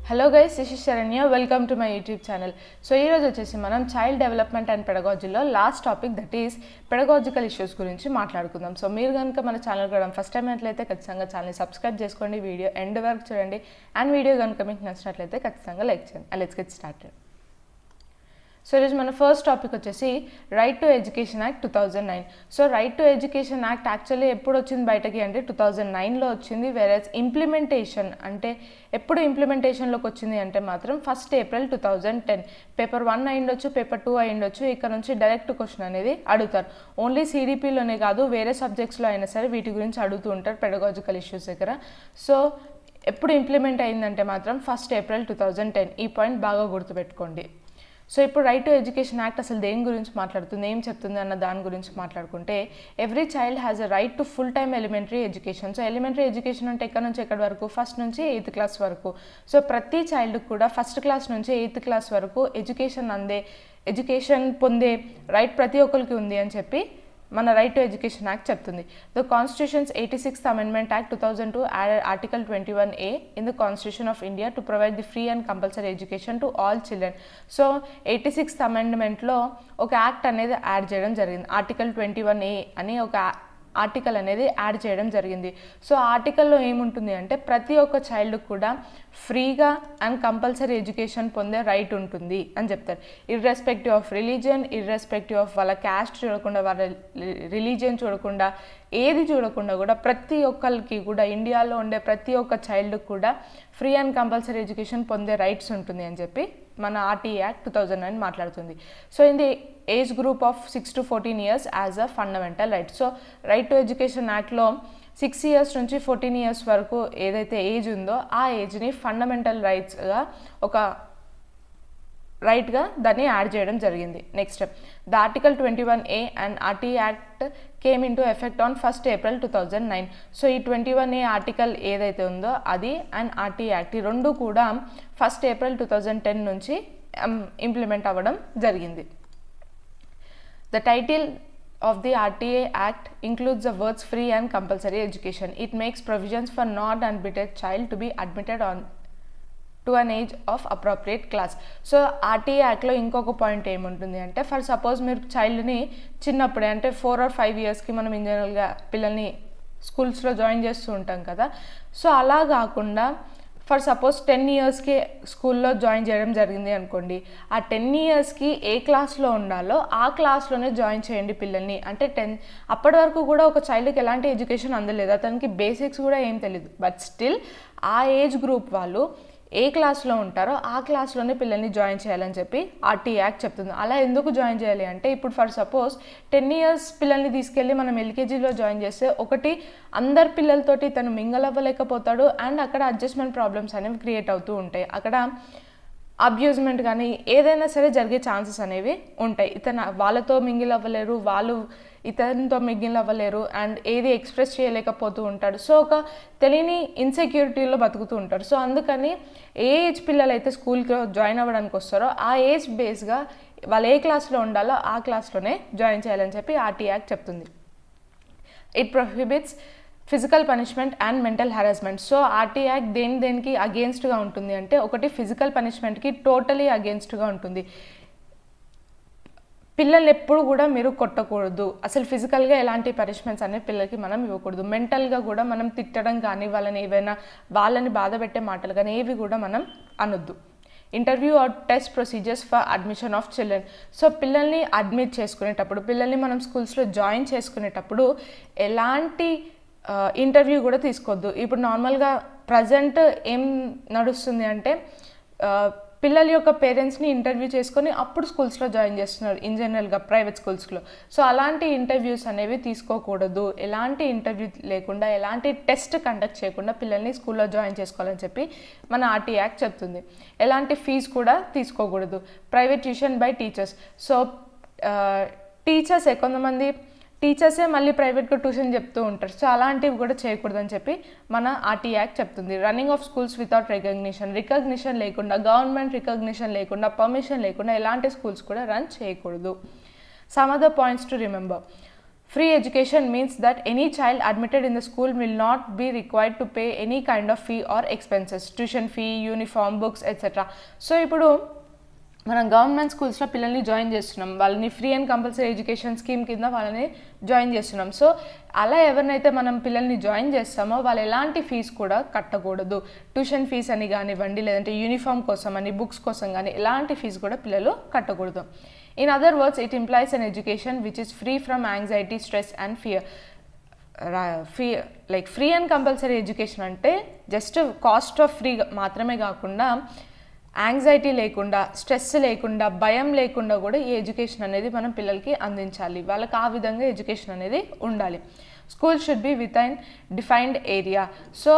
Hello guys, this is Sharanya. Welcome to my YouTube channel. So ఈరోజు వచ్చేసి మనం child development and పెడగాలజీలో last topic that is pedagogical issues గురించి మాట్లాడుకుందాం. So మీరు కనుక మన ఛానల్ కూడా ఫస్ట్ టైం అయినట్లయితే ఖచ్చితంగా ఛానల్ని సబ్స్క్రైబ్ చేసుకోండి, వీడియో ఎండ్ వరకు చూడండి అండ్ వీడియో కనుక మీకు నచ్చినట్లయితే ఖచ్చితంగా లైక్ చేయండి. Let's get started. సో ఈరోజు మన ఫస్ట్ టాపిక్ వచ్చేసి right to education act 2009. So right to education act actually ఎప్పుడు వచ్చింది బయటకి అంటే 2009లో వచ్చింది. వేరేస్ ఇంప్లిమెంటేషన్ అంటే ఎప్పుడు ఇంప్లిమెంటేషన్లోకి వచ్చింది అంటే మాత్రం 1 ఏప్రిల్ 2010. పేపర్ 1 అయ్యిండొచ్చు, పేపర్ 2 అయ్యిండొచ్చు. ఇక్కడ నుంచి డైరెక్ట్ క్వశ్చన్ అనేది అడుగుతారు. ఓన్లీ సిడిపిలోనే కాదు, వేరే సబ్జెక్ట్స్లో అయినా సరే వీటి గురించి అడుగుతూ ఉంటారు పెడగాలజికల్ ఇష్యూస్ దగ్గర. సో ఎప్పుడు ఇంప్లిమెంట్ అయిందంటే మాత్రం 1 ఏప్రిల్ 2010. ఈ పాయింట్ బాగా గుర్తుపెట్టుకోండి. సో ఇప్పుడు రైట్ టు ఎడ్యుకేషన్ యాక్ట్ అసలు దేని గురించి మాట్లాడుతుంది, ఏం చెప్తుంది అన్న దాని గురించి మాట్లాడుకుంటే, every child has a right to full time elementary education. So elementary education అంటే ఎక్కడి నుంచి ఎక్కడి వరకు, 1st నుంచి 8th క్లాస్ వరకు. సో ప్రతి చైల్డ్కి కూడా 1st క్లాస్ నుంచి 8th క్లాస్ వరకు ఎడ్యుకేషన్ పొందే రైట్ ప్రతి ఒక్కరికి ఉంది అని చెప్పి మన రైట్ టు ఎడ్యుకేషన్ యాక్ట్ చెప్తుంది. The constitutions 86th amendment act 2002 added Article 21A in the Constitution of India to provide the free and compulsory education to all children. So 86th అమెండ్మెంట్లో ఒక act అనేది add చేయడం జరిగింది. Article 21A అని ఒక article అనేది add చేయడం జరిగింది. So ఆర్టికల్లో ఏముంటుంది అంటే ప్రతి ఒక్క చైల్డ్ కూడా ఫ్రీగా అండ్ కంపల్సరీ ఎడ్యుకేషన్ పొందే రైట్ ఉంటుంది అని చెప్తారు. Irrespective of religion, irrespective of వాళ్ళ క్యాస్ట్ చూడకుండా, వాళ్ళ రిలీజియన్ చూడకుండా, ఏది చూడకుండా కూడా ప్రతి ఒక్కరికి కూడా ఇండియాలో ఉండే ప్రతి ఒక్క చైల్డ్ కూడా ఫ్రీ అండ్ కంపల్సరీ ఎడ్యుకేషన్ పొందే రైట్స్ ఉంటుంది అని చెప్పి మన ఆర్టీఏ యాక్ట్ 2009 మాట్లాడుతుంది. So in the age group of 6 to 14 years as a fundamental right. So right to education యాక్ట్లో 6 years నుంచి 14 years వరకు ఏదైతే ఏజ్ ఉందో ఆ ఏజ్ని ఫండమెంటల్ రైట్స్గా ఒక రైట్గా దాన్ని యాడ్ చేయడం జరిగింది. Next the Article 21A and RTA act came in to effect on 1 April 2009. So ఈ 21A ఆర్టికల్ ఏదైతే ఉందో అది అండ్ ఆర్టీఏ యాక్ట్ ఈ రెండు కూడా 1 April 2010 నుంచి ఇంప్లిమెంట్ అవ్వడం జరిగింది. The title of the RTA Act includes the words free and compulsory education. It makes provisions for non-admitted child to be admitted on to an age of appropriate class. So RTA యాక్ట్లో ఇంకొక point ఏముంటుంది అంటే, for suppose మీరు చైల్డ్ని చిన్నప్పుడే అంటే 4 or 5 yearsకి మనం in జనరల్గా పిల్లల్ని స్కూల్స్లో జాయిన్ చేస్తూ ఉంటాం కదా. సో అలా కాకుండా ఫర్ సపోజ్ 10 yearsకి స్కూల్లో జాయిన్ చేయడం జరిగింది అనుకోండి, ఆ 10 yearsకి ఏ క్లాస్లో ఉండాలో ఆ క్లాస్లోనే జాయిన్ చేయండి పిల్లల్ని. అంటే అప్పటి వరకు కూడా ఒక చైల్డ్కి ఎలాంటి ఎడ్యుకేషన్ అందలేదు, అతనికి బేసిక్స్ కూడా ఏం తెలియదు. బట్ స్టిల్ ఆ ఏజ్ గ్రూప్ వాళ్ళు ఏ క్లాస్లో ఉంటారో ఆ క్లాస్లోనే పిల్లల్ని జాయిన్ చేయాలని చెప్పి ఆర్టీఏ యాక్ట్ చెప్తుంది. అలా ఎందుకు జాయిన్ చేయాలి అంటే, ఇప్పుడు ఫర్ సపోజ్ 10 years పిల్లల్ని తీసుకెళ్ళి మనం ఎల్కేజీలో జాయిన్ చేస్తే ఒకటి అందరు పిల్లలతోటి తను మింగల్ అవ్వలేకపోతాడు అండ్ అక్కడ అడ్జస్ట్మెంట్ ప్రాబ్లమ్స్ అనేవి క్రియేట్ అవుతూ ఉంటాయి. అక్కడ అబ్యూజ్మెంట్ కానీ ఏదైనా సరే జరిగే ఛాన్సెస్ అనేవి ఉంటాయి. వాళ్ళతో మింగిల్ అవ్వలేరు, వాళ్ళు ఇతనితో మింగిల్ అవ్వలేరు అండ్ ఏది ఎక్స్ప్రెస్ చేయలేకపోతూ ఉంటాడు. సో ఒక తెలియని ఇన్సెక్యూరిటీలో బతుకుతూ ఉంటారు. సో అందుకని ఏ ఏజ్ పిల్లలు అయితే స్కూల్కి జాయిన్ అవ్వడానికి వస్తారో ఆ ఏజ్ బేస్గా వాళ్ళు ఏ క్లాస్లో ఉండాలో ఆ క్లాస్లోనే జాయిన్ చేయాలని చెప్పి ఆర్టీఏ యాక్ట్ చెప్తుంది. It prohibits physical punishment and mental harassment. So RTA act దేనికి అగేన్స్ట్గా ఉంటుంది అంటే, ఒకటి ఫిజికల్ పనిష్మెంట్కి టోటలీ అగేన్స్ట్గా ఉంటుంది. పిల్లల్ని ఎప్పుడు కూడా మీరు కొట్టకూడదు, అసలు ఫిజికల్గా ఎలాంటి పనిష్మెంట్స్ అనేవి పిల్లలకి మనం ఇవ్వకూడదు. మెంటల్గా కూడా మనం తిట్టడం కానీ వాళ్ళని బాధ పెట్టే మాటలు కానీ ఏవి కూడా మనం అనొద్దు. Interview or test procedures for admission of children. So పిల్లల్ని అడ్మిట్ చేసుకునేటప్పుడు, పిల్లల్ని మనం స్కూల్స్లో జాయిన్ చేసుకునేటప్పుడు ఎలాంటి ఇంటర్వ్యూ కూడా తీసుకోవద్దు. ఇప్పుడు నార్మల్గా ప్రజెంట్ ఏం నడుస్తుంది అంటే, పిల్లల యొక్క పేరెంట్స్ని ఇంటర్వ్యూ చేసుకొని అప్పుడు స్కూల్స్లో జాయిన్ చేస్తున్నారు ఇన్ జనరల్గా ప్రైవేట్ స్కూల్స్లో. సో అలాంటి ఇంటర్వ్యూస్ అనేవి తీసుకోకూడదు. ఎలాంటి ఇంటర్వ్యూ లేకుండా, ఎలాంటి టెస్ట్ కండక్ట్ చేయకుండా పిల్లల్ని స్కూల్లో జాయిన్ చేసుకోవాలని చెప్పి మన ఆర్టీఏ యాక్ట్ చెప్తుంది. ఎలాంటి ఫీజు కూడా తీసుకోకూడదు. Private tuition by teachers. So కొంతమంది టీచర్సే మళ్ళీ ప్రైవేట్గా ట్యూషన్ చెప్తూ ఉంటారు. సో అలాంటివి కూడా చేయకూడదని చెప్పి మన ఆర్టీఏ యాక్ట్ చెప్తుంది. Running of schools without recognition లేకుండా, గవర్నమెంట్ రికగ్నిషన్ లేకుండా, పర్మిషన్ లేకుండా ఎలాంటి స్కూల్స్ కూడా రన్ చేయకూడదు. Some other points to remember. Free education means that any child admitted in the school will not be required to pay any kind of fee or expenses, tuition fee, uniform, books, etc. So ఇప్పుడు మనం government స్కూల్స్లో పిల్లల్ని join చేస్తున్నాం, వాళ్ళని free and compulsory education scheme కింద వాళ్ళని join చేస్తున్నాం. So అలా ఎవరినైతే మనం పిల్లల్ని జాయిన్ చేస్తామో వాళ్ళు ఎలాంటి ఫీజు కూడా కట్టకూడదు. ట్యూషన్ ఫీజు అని కానివ్వండి, లేదంటే యూనిఫామ్ కోసం అని, బుక్స్ కోసం కానీ ఎలాంటి ఫీజు కూడా పిల్లలు కట్టకూడదు. In other words, it implies an education which is free from anxiety, stress and fear. Like free and compulsory education అంటే జస్ట్ కాస్ట్ ఆఫ్ ఫ్రీ మాత్రమే కాకుండా యాంగ్జైటీ లేకుండా, స్ట్రెస్ లేకుండా, భయం లేకుండా కూడా ఈ ఎడ్యుకేషన్ అనేది మనం పిల్లలకి అందించాలి. వాళ్ళకి ఆ విధంగా ఎడ్యుకేషన్ అనేది ఉండాలి. School should be within defined area. So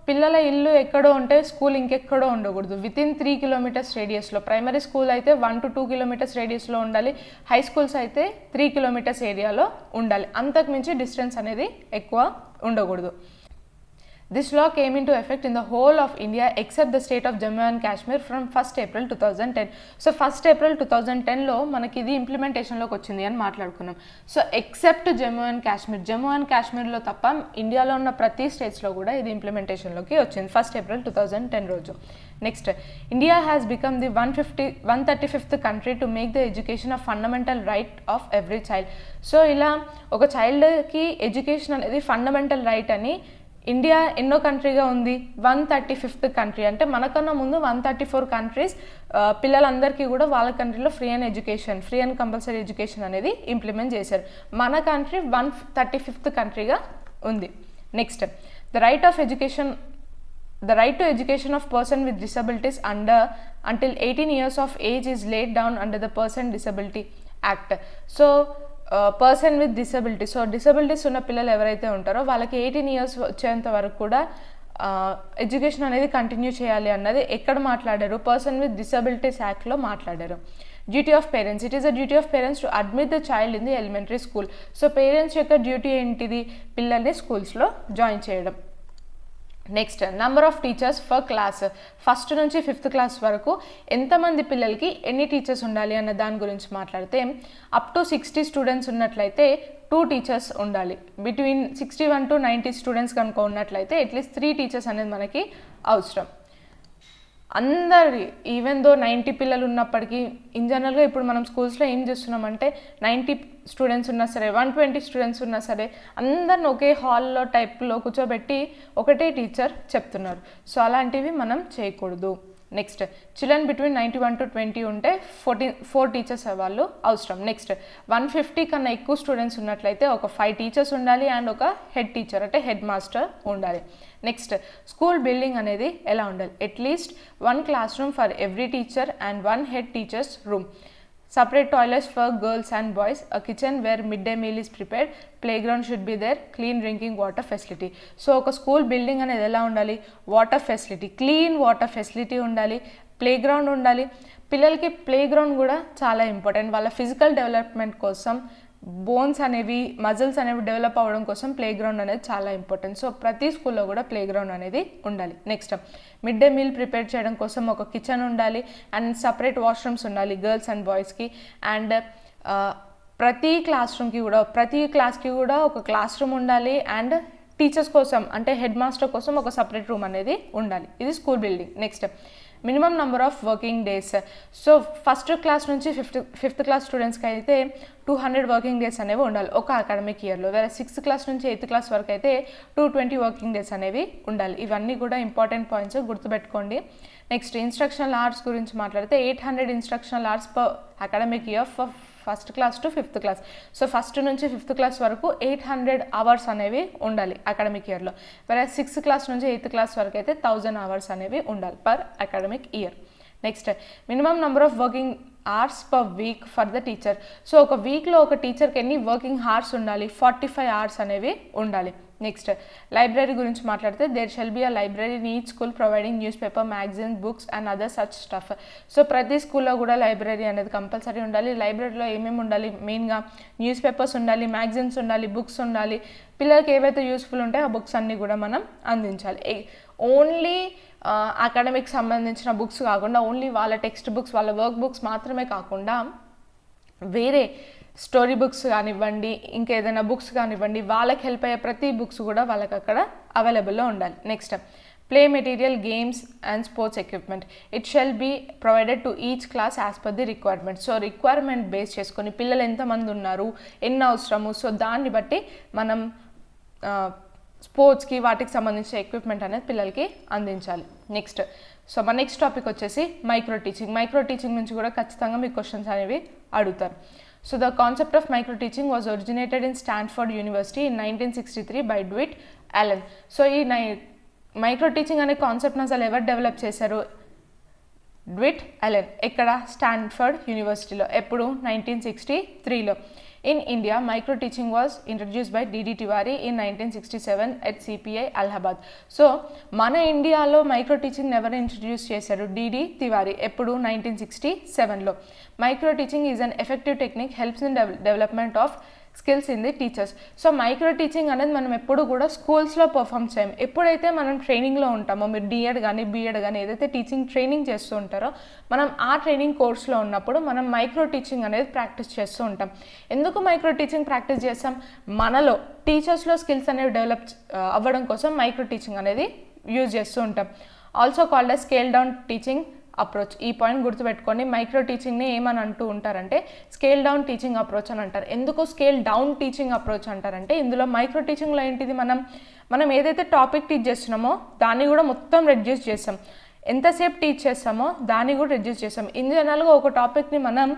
పిల్లల ఇల్లు ఎక్కడో ఉంటే స్కూల్ ఇంకెక్కడో ఉండకూడదు. వితిన్ 3 కిలోమీటర్స్ రేడియస్లో. ప్రైమరీ స్కూల్ అయితే 1 to 2 కిలోమీటర్స్ రేడియస్లో ఉండాలి. హై స్కూల్స్ అయితే 3 కిలోమీటర్స్ ఏరియాలో ఉండాలి. అంతకు మించి డిస్టెన్స్ అనేది ఎక్కువ ఉండకూడదు. This law came into effect in the whole of India except the state of Jammu and Kashmir from 1st April 2010. So 1st April 2010లో మనకి ఇది ఇంప్లిమెంటేషన్లోకి వచ్చింది అని మాట్లాడుకున్నాం. సో ఎక్సెప్ట్ జమ్మూ అండ్ కాశ్మీర్లో తప్ప ఇండియాలో ఉన్న ప్రతి స్టేట్స్లో కూడా ఇది ఇంప్లిమెంటేషన్లోకి వచ్చింది 1st April 2010 రోజు. Next, India has become the 135th country to make the education a fundamental right of every child. So ఇలా ఒక చైల్డ్కి ఎడ్యుకేషన్ అనేది ఫండమెంటల్ రైట్ అని ఇండియా ఎన్నో కంట్రీగా ఉంది, 135th కంట్రీ. అంటే మనకన్నా ముందు 134 కంట్రీస్ పిల్లలందరికీ కూడా వాళ్ళ కంట్రీలో ఫ్రీ అండ్ కంపల్సరీ ఎడ్యుకేషన్ అనేది ఇంప్లిమెంట్ చేశారు. మన కంట్రీ 135th కంట్రీగా ఉంది. Next, the right to education of person with disabilities until 18 years of age is laid down under the Person Disability Act. So person with disability. So disabilities ఉన్న పిల్లలు ఎవరైతే ఉంటారో వాళ్ళకి 18 years వచ్చేంత వరకు కూడా ఎడ్యుకేషన్ అనేది కంటిన్యూ చేయాలి అన్నది ఎక్కడ మాట్లాడారు? పర్సన్ విత్ డిసబిలిటీస్ యాక్ట్లో మాట్లాడారు. Duty of parents. It is the duty of parents to admit the child in the elementary school. So parents యొక్క డ్యూటీ ఏంటిది? పిల్లల్ని స్కూల్స్లో జాయిన్ చేయడం. Next, number of teachers for class. 1st నుంచి 5th class వరకు ఎంతమంది పిల్లలకి ఎన్ని టీచర్స్ ఉండాలి అన్న దాని గురించి మాట్లాడితే అప్ టు 60 స్టూడెంట్స్ ఉన్నట్లయితే 2 టీచర్స్ ఉండాలి. బిట్వీన్ 61 to 90 స్టూడెంట్స్ కనుక ఉన్నట్లయితే అట్లీస్ట్ 3 టీచర్స్ అనేది మనకి అవసరం. అందరి ఈవెన్ దో 90 పిల్లలు ఉన్నప్పటికీ ఇన్ జనరల్గా ఇప్పుడు మనం స్కూల్స్లో ఏం చేస్తున్నామంటే 90 స్టూడెంట్స్ ఉన్నా సరే, 120 స్టూడెంట్స్ ఉన్నా సరే అందరిని ఒకే హాల్లో టైప్లో కూర్చోబెట్టి ఒకటే టీచర్ చెప్తున్నారు. సో అలాంటివి మనం చేయకూడదు. నెక్స్ట్, చిల్డ్రన్ బిట్వీన్ 91 to 20 ఉంటే 4 టీచర్స్ వాళ్ళు అవసరం. నెక్స్ట్, 150 కన్నా ఎక్కువ స్టూడెంట్స్ ఉన్నట్లయితే ఒక 5 టీచర్స్ ఉండాలి అండ్ ఒక హెడ్ టీచర్ అంటే హెడ్ మాస్టర్ ఉండాలి. నెక్స్ట్, స్కూల్ బిల్డింగ్ అనేది ఎలా ఉండాలి? At least 1 class room for every teacher and 1 head teachers room. Separate toilets for girls and boys, a kitchen where midday meal is prepared, playground should be there, clean drinking water facility. So ఒక school building అనేది ఎలా ఉండాలి? Water facility, clean water facility ఉండాలి, play ground ఉండాలి. పిల్లలకి play ground కూడా చాలా important. వాళ్ళ ఫిజికల్ డెవలప్మెంట్ కోసం, బోన్స్ అనేవి, మజిల్స్ అనేవి డెవలప్ అవ్వడం కోసం ప్లే గ్రౌండ్ అనేది చాలా ఇంపార్టెంట్. సో ప్రతి స్కూల్లో కూడా ప్లే గ్రౌండ్ అనేది ఉండాలి. Next, mid day meal prepare చేయడం కోసం ఒక కిచెన్ ఉండాలి అండ్ సపరేట్ వాష్రూమ్స్ ఉండాలి గర్ల్స్ అండ్ బాయ్స్కి. అండ్ ప్రతి క్లాస్కి కూడా ఒక క్లాస్ రూమ్ ఉండాలి అండ్ టీచర్స్ కోసం అంటే హెడ్ మాస్టర్ కోసం ఒక సపరేట్ రూమ్ అనేది ఉండాలి. ఇది school building. Next, minimum number of working days. So 1st class నుంచి 5th క్లాస్ స్టూడెంట్స్కి అయితే 200 వర్కింగ్ డేస్ అనేవి ఉండాలి ఒక అకాడమిక్ ఇయర్లో. వేరే 6th క్లాస్ నుంచి 8th క్లాస్ వరకు అయితే 220 వర్కింగ్ డేస్ అనేవి ఉండాలి. ఇవన్నీ కూడా ఇంపార్టెంట్ పాయింట్స్, గుర్తుపెట్టుకోండి. నెక్స్ట్, ఇన్స్ట్రక్షనల్ అవర్స్ గురించి మాట్లాడితే 800 instructional hours per academic year for 1st class to 5th class. So 1st నుంచి 5th క్లాస్ వరకు 800 అవర్స్ అనేవి ఉండాలి అకాడమిక్ ఇయర్లో. వేరే 6th క్లాస్ నుంచి 8th క్లాస్ వరకు అయితే 1000 అవర్స్ అనేవి ఉండాలి per academic year. Next, minimum number of working hours per week for the teacher. So ఒక వీక్లో ఒక టీచర్కి ఎన్ని వర్కింగ్ అవర్స్ ఉండాలి? 45 అవర్స్ అనేవి ఉండాలి. నెక్స్ట్, లైబ్రరీ గురించి మాట్లాడితే there shall be a library in each school providing newspaper, magazine, books and other such stuff. So ప్రతి స్కూల్లో కూడా లైబ్రరీ అనేది కంపల్సరీ ఉండాలి. లైబ్రరీలో ఏమేమి ఉండాలి? మెయిన్గా న్యూస్ పేపర్స్ ఉండాలి, మ్యాగజైన్స్ ఉండాలి, బుక్స్ ఉండాలి. పిల్లలకి ఏవైతే యూస్ఫుల్ ఉంటాయో ఆ బుక్స్ అన్నీ కూడా మనం అందించాలి. ఓన్లీ అకాడమిక్ సంబంధించిన బుక్స్ కాకుండా, ఓన్లీ వాళ్ళ టెక్స్ట్ బుక్స్, వాళ్ళ వర్క్ బుక్స్ మాత్రమే కాకుండా వేరే స్టోరీ బుక్స్ కానివ్వండి, ఇంకా ఏదైనా బుక్స్ కానివ్వండి, వాళ్ళకి హెల్ప్ అయ్యే ప్రతి బుక్స్ కూడా వాళ్ళకి అక్కడ అవైలబుల్లో ఉండాలి. Next play material, games and sports equipment it shall be provided to each class as per the requirement. So requirement base చేసుకొని పిల్లలు ఎంతమంది ఉన్నారు, ఎన్ని అవసరము, సో దాన్ని బట్టి మనం స్పోర్ట్స్కి వాటికి సంబంధించిన ఎక్విప్మెంట్ అనేది పిల్లలకి అందించాలి. నెక్స్ట్ సో మన నెక్స్ట్ టాపిక్ వచ్చేసి మైక్రో టీచింగ్. మైక్రో టీచింగ్ నుంచి కూడా ఖచ్చితంగా మీకు క్వశ్చన్స్ అనేవి అడుగుతారు. So the concept of micro teaching was originated in Stanford University in 1963 by Dwight Allen. So ఈ మైక్రో టీచింగ్ అనే కాన్సెప్ట్ని అసలు ఎవరు డెవలప్ చేశారు? డ్విట్ అలెన్. ఎక్కడ? స్టాన్ఫర్డ్ యూనివర్సిటీలో. ఎప్పుడు? 1963లో. In India, micro teaching was introduced by D.D. Tiwari in 1967 at CPI Allahabad. So, మన ఇండియాలో మైక్రో టీచింగ్ ఎవరు ఇంట్రడ్యూస్ చేశారు? D.D. Tiwari. ఎప్పుడు? 1967లో. Micro teaching is an effective technique helps in development of skills in the teachers. So micro teaching అనేది మనం ఎప్పుడు కూడా స్కూల్స్లో పర్ఫామ్ చేయం. ఎప్పుడైతే మనం ట్రైనింగ్లో ఉంటామో, మీరు డిఎడ్ కానీ బీఎడ్ కానీ ఏదైతే టీచింగ్ ట్రైనింగ్ చేస్తూ ఉంటారో, మనం ఆ ట్రైనింగ్ కోర్స్లో ఉన్నప్పుడు మనం మైక్రో టీచింగ్ అనేది ప్రాక్టీస్ చేస్తూ ఉంటాం. ఎందుకు మైక్రో టీచింగ్ ప్రాక్టీస్ చేస్తాం? మనలో టీచర్స్లో స్కిల్స్ అనేవి డెవలప్ అవ్వడం కోసం మైక్రో టీచింగ్ అనేది యూజ్ చేస్తూ ఉంటాం. Also called as scale down teaching approach. ఈ పాయింట్ గుర్తుపెట్టుకోండి. మైక్రో టీచింగ్ని ఏమని అంటూ ఉంటారంటే స్కేల్ డౌన్ టీచింగ్ అప్రోచ్ అని అంటారు. ఎందుకు స్కేల్ డౌన్ టీచింగ్ అప్రోచ్ అంటారంటే, ఇందులో మైక్రో టీచింగ్లో ఏంటిది, మనం ఏదైతే టాపిక్ టీచ్ చేస్తున్నామో దాన్ని కూడా మొత్తం రెడ్యూస్ చేస్తాం. ఎంతసేపు టీచ్ చేస్తామో దాన్ని కూడా రెడ్యూస్ చేస్తాం. ఇన్ జనరల్గా ఒక టాపిక్ని మనం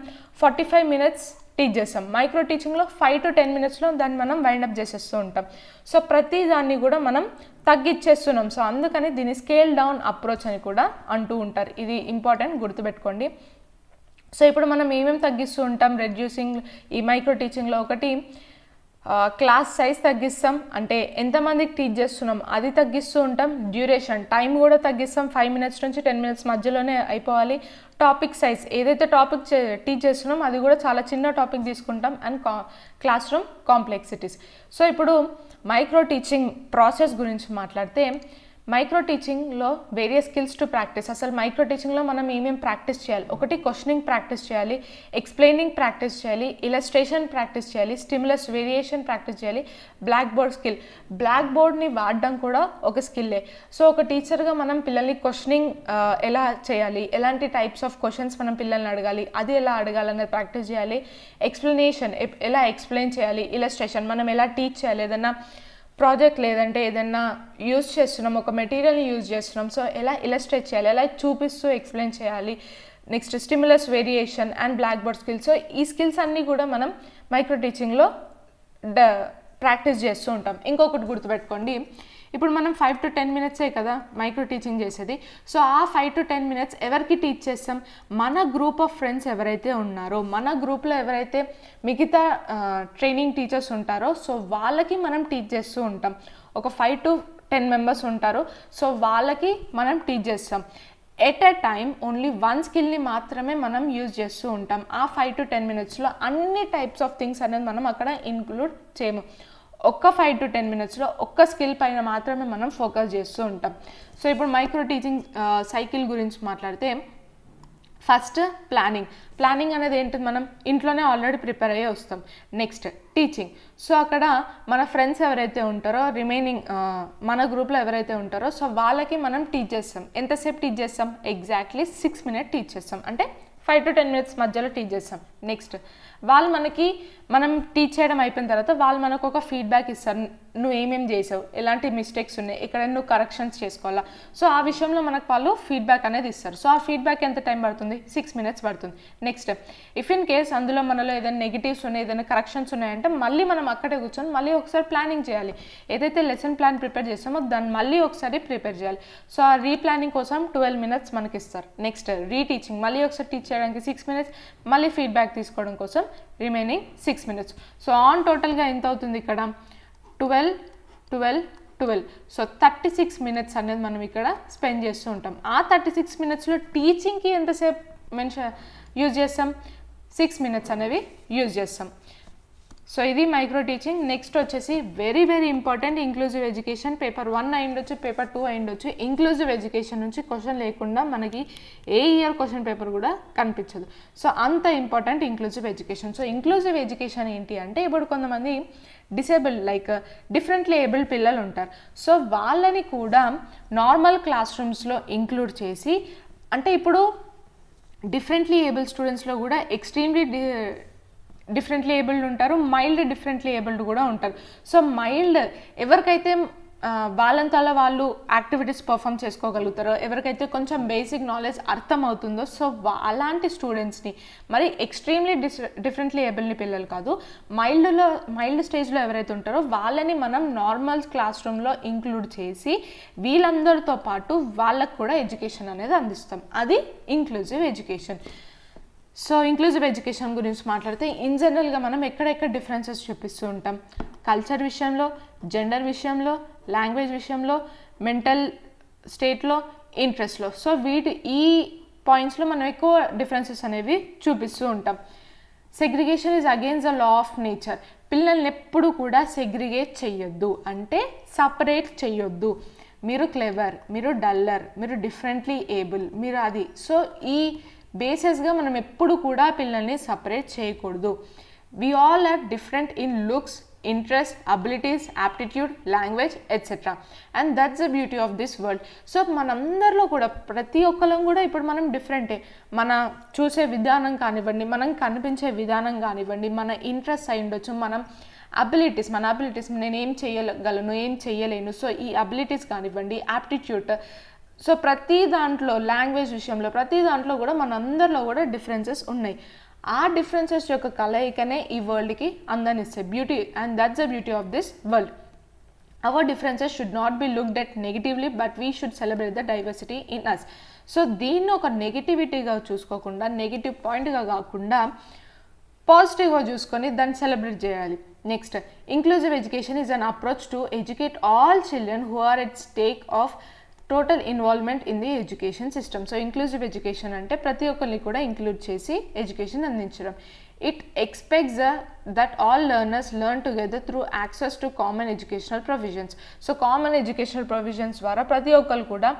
45 minutes టీచ్ చేస్తాం. మైక్రో టీచింగ్లో 5 to 10 minutesలో దాన్ని మనం వైండప్ చేసేస్తూ ఉంటాం. సో ప్రతి దాన్ని కూడా మనం తగ్గిచ్చేస్తున్నాం. సో అందుకని దీన్ని స్కేల్ డౌన్ అప్రోచ్ అని కూడా అంటూ ఉంటారు. ఇది ఇంపార్టెంట్, గుర్తుపెట్టుకోండి. సో ఇప్పుడు మనం ఏమేమి తగ్గిస్తూ ఉంటాం రెడ్యూసింగ్ ఈ మైక్రో టీచింగ్లో? ఒకటి, క్లాస్ సైజ్ తగ్గిస్తాం, అంటే ఎంతమందికి టీచ్ చేస్తున్నాం అది తగ్గిస్తూ ఉంటాం. డ్యూరేషన్, టైం కూడా తగ్గిస్తాం. 5 minutes నుంచి 10 minutes మధ్యలోనే అయిపోవాలి. టాపిక్ సైజ్, ఏదైతే టాపిక్ టీచ్ చేస్తున్నాం అది కూడా చాలా చిన్న టాపిక్ తీసుకుంటాం. And classroom complexities. So ఇప్పుడు మైక్రో టీచింగ్ ప్రాసెస్ గురించి మాట్లాడితే, మైక్రో టీచింగ్లో వేరియస్ స్కిల్స్ టు ప్రాక్టీస్. అసలు మైక్రో టీచింగ్లో మనం ఏమేమి ప్రాక్టీస్ చేయాలి? ఒకటి, క్వశ్చనింగ్ ప్రాక్టీస్ చేయాలి, ఎక్స్ప్లెయినింగ్ ప్రాక్టీస్ చేయాలి, ఇలస్ట్రేషన్ ప్రాక్టీస్ చేయాలి, స్టిమ్యులస్ వేరియేషన్ ప్రాక్టీస్ చేయాలి, బ్లాక్ బోర్డ్ స్కిల్. బ్లాక్ బోర్డ్ని వాడడం కూడా ఒక స్కిల్లే. సో ఒక టీచర్గా మనం పిల్లల్ని క్వశ్చనింగ్ ఎలా చేయాలి, ఎలాంటి టైప్స్ ఆఫ్ క్వశ్చన్స్ మనం పిల్లల్ని అడగాలి, అది ఎలా అడగాలనేది ప్రాక్టీస్ చేయాలి. ఎక్స్ప్లెనేషన్, ఎలా ఎక్స్ప్లెయిన్ చేయాలి. ఇలస్ట్రేషన్, మనం ఎలా టీచ్ చేయాలి, ఏదైనా ప్రాజెక్ట్ లేదంటే ఏదైనా యూజ్ చేస్తున్నాం, ఒక మెటీరియల్ని యూజ్ చేస్తున్నాం, సో ఎలా ఇలస్ట్రేట్ చేయాలి, ఎలా చూపిస్తూ ఎక్స్ప్లెయిన్ చేయాలి. Next stimulus variation and blackboard skills. So ఈ స్కిల్స్ అన్నీ కూడా మనం మైక్రో టీచింగ్లో ప్రాక్టీస్ చేస్తూ ఉంటాం. ఇంకొకటి గుర్తుపెట్టుకోండి, ఇప్పుడు మనం 5 to 10 minutes కదా మైక్రో టీచింగ్ చేసేది. సో ఆ 5 to 10 minutes ఎవరికి టీచ్ చేస్తాం? మన గ్రూప్ ఆఫ్ ఫ్రెండ్స్ ఎవరైతే ఉన్నారో, మన గ్రూప్లో ఎవరైతే మిగతా ట్రైనింగ్ టీచర్స్ ఉంటారో, సో వాళ్ళకి మనం టీచ్ చేస్తూ ఉంటాం. ఒక 5 to 10 members ఉంటారు, సో వాళ్ళకి మనం టీచ్ చేస్తాం. ఎట్ ఎ టైమ్ ఓన్లీ 1 స్కిల్ని మాత్రమే మనం యూజ్ చేస్తూ ఉంటాం. ఆ 5 to 10 minutesలో అన్ని టైప్స్ ఆఫ్ థింగ్స్ అనేది మనం అక్కడ ఇంక్లూడ్ చేయము. ఒక్క 5 to 10 minutesలో ఒక్క స్కిల్ పైన మాత్రమే మనం ఫోకస్ చేస్తూ ఉంటాం. సో ఇప్పుడు మైక్రో టీచింగ్ సైకిల్ గురించి మాట్లాడితే, ఫస్ట్ ప్లానింగ్ అనేది ఏంటిది? మనం ఇంట్లోనే ఆల్రెడీ ప్రిపేర్ అయ్యి వస్తాం. Next teaching. సో అక్కడ మన ఫ్రెండ్స్ ఎవరైతే ఉంటారో, రిమైనింగ్ మన గ్రూప్లో ఎవరైతే ఉంటారో, సో వాళ్ళకి మనం టీచ్ చేస్తాం. ఎంతసేపు టీచ్ చేస్తాం? ఎగ్జాక్ట్లీ 6 minutes టీచ్ చేస్తాం, అంటే 5 to 10 minutes మధ్యలో టీచ్ చేస్తాం. నెక్స్ట్ వాళ్ళు మనం టీచ్ చేయడం అయిపోయిన తర్వాత వాళ్ళు మనకు ఒక ఫీడ్బ్యాక్ ఇస్తారు. నువ్వు ఏమేమి చేసావు, ఎలాంటి మిస్టేక్స్ ఉన్నాయి, ఇక్కడ నువ్వు కరెక్షన్స్ చేసుకోవాలా. సో ఆ విషయంలో మనకు వాళ్ళు ఫీడ్బ్యాక్ అనేది ఇస్తారు. సో ఆ ఫీడ్బ్యాక్ ఎంత టైం పడుతుంది? 6 minutes పడుతుంది. నెక్స్ట్ ఇఫ్ ఇన్ కేస్ అందులో మనలో ఏదైనా నెగిటివ్స్ ఉన్నాయి, ఏదైనా కరెక్షన్స్ ఉన్నాయంటే మళ్ళీ మనం అక్కడే కూర్చొని మళ్ళీ ఒకసారి ప్లానింగ్ చేయాలి. ఏదైతే లెసన్ ప్లాన్ ప్రిపేర్ చేస్తామో దాన్ని మళ్ళీ ఒకసారి ప్రిపేర్ చేయాలి. సో ఆ రీప్లానింగ్ కోసం 12 minutes మనకి ఇస్తారు. నెక్స్ట్ రీటీచింగ్, మళ్ళీ ఒకసారి టీచ్ చేయడానికి 6 minutes, మళ్ళీ ఫీడ్బ్యాక్ తీసుకోవడం కోసం రిమైనింగ్ 6 minutes. సో ఆన్ టోటల్గా ఎంత అవుతుంది ఇక్కడ? 12. సో 36 minutes అనేది మనం ఇక్కడ స్పెండ్ చేస్తూ ఉంటాం. ఆ 36 minutesలో టీచింగ్కి ఎంతసేపు యూజ్ చేస్తాం? 6 minutes అనేవి యూజ్ చేస్తాం. సో ఇది మైక్రో టీచింగ్. నెక్స్ట్ వచ్చేసి very very important inclusive education. Paper 1 అయిండొచ్చు, పేపర్ 2 అయిండొచ్చు. ఇంక్లూజివ్ ఎడ్యుకేషన్ నుంచి క్వశ్చన్ లేకుండా మనకి ఏ ఇయర్ క్వశ్చన్ పేపర్ కూడా కనిపించదు. సో అంత important inclusive education. So inclusive education ఏంటి అంటే, ఇప్పుడు కొంతమంది డిసేబుల్ లైక్ డిఫరెంట్లీ ఏబుల్డ్ పిల్లలు ఉంటారు. సో వాళ్ళని కూడా నార్మల్ క్లాస్ రూమ్స్లో ఇంక్లూడ్ చేసి, అంటే ఇప్పుడు డిఫరెంట్లీ ఏబుల్డ్ స్టూడెంట్స్లో కూడా ఎక్స్ట్రీమ్లీ డిఫరెంట్లీ ఏబుల్డ్ ఉంటారు, మైల్డ్ డిఫరెంట్లీ ఏబుల్డ్ కూడా ఉంటారు. సో మైల్డ్ ఎవరికైతే వాళ్ళంతలా వాళ్ళు యాక్టివిటీస్ పర్ఫామ్ చేసుకోగలుగుతారో, ఎవరికైతే కొంచెం బేసిక్ నాలెడ్జ్ అర్థమవుతుందో, సో అలాంటి స్టూడెంట్స్ని, మరి ఎక్స్ట్రీమ్లీ డిఫరెంట్లీ ఏబుల్డ్ పిల్లలు కాదు, మైల్డ్ స్టేజ్లో ఎవరైతే ఉంటారో వాళ్ళని మనం నార్మల్ క్లాస్ రూమ్లో ఇంక్లూడ్ చేసి వీళ్ళందరితో పాటు వాళ్ళకు కూడా ఎడ్యుకేషన్ అనేది అందిస్తాం. అది inclusive education. So inclusive education గురించి మాట్లాడితే ఇన్ జనరల్గా మనం ఎక్కడెక్కడ డిఫరెన్సెస్ చూపిస్తూ ఉంటాం. కల్చర్ విషయంలో, జెండర్ విషయంలో, లాంగ్వేజ్ విషయంలో, మెంటల్ స్టేట్లో, ఇంట్రెస్ట్లో. సో ఈ పాయింట్స్లో మనం ఎక్కువ డిఫరెన్సెస్ అనేవి చూపిస్తూ ఉంటాం. Segregation is against the law of nature. పిల్లల్ని ఎప్పుడు కూడా సెగ్రిగేట్ చెయ్యొద్దు, అంటే సపరేట్ చెయ్యొద్దు. మీరు క్లెవర్, మీరు డల్లర్, మీరు డిఫరెంట్లీ ఏబుల్, మీరు అది. సో ఈ బేసిస్గా మనం ఎప్పుడు కూడా పిల్లల్ని సపరేట్ చేయకూడదు. We all are different in looks, interest, abilities, aptitude, language etcetera, and that's the beauty of this world. So మనందరిలో కూడా ప్రతి ఒక్కరం కూడా ఇప్పుడు మనం డిఫరెంటే. మన చూసే విధానం కానివ్వండి, మనం కనిపించే విధానం కానివ్వండి, మన ఇంట్రెస్ట్ అయి ఉండొచ్చు, మన అబిలిటీస్ నేను ఏం చేయగలను, ఏం చేయలేను. సో ఈ అబిలిటీస్ కానివ్వండి, యాప్టిట్యూడ్, సో ప్రతి దాంట్లో, లాంగ్వేజ్ విషయంలో ప్రతి దాంట్లో కూడా మనందరిలో కూడా డిఫరెన్సెస్ ఉన్నాయి. ఆ డిఫరెన్సెస్ యొక్క కలయికనే ఈ వరల్డ్కి అందనిస్తాయి, beauty, and that's the beauty of this world. Our differences should not be looked at negatively, but we should celebrate the diversity in us. So దీన్ని ఒక నెగిటివిటీగా చూసుకోకుండా, నెగిటివ్ పాయింట్గా కాకుండా పాజిటివ్గా చూసుకొని దాన్ని సెలబ్రేట్ చేయాలి. Next, inclusive education is an approach to educate all children who are at stake of total involvement in the education system. So inclusive education అంటే ప్రతి ఒక్కరిని కూడా ఇంక్లూడ్ చేసి ఎడ్యుకేషన్ అందించడం. It expects that all learners learn together through access to common educational provisions. So common educational provisions ద్వారా ప్రతి ఒక్కరు కూడా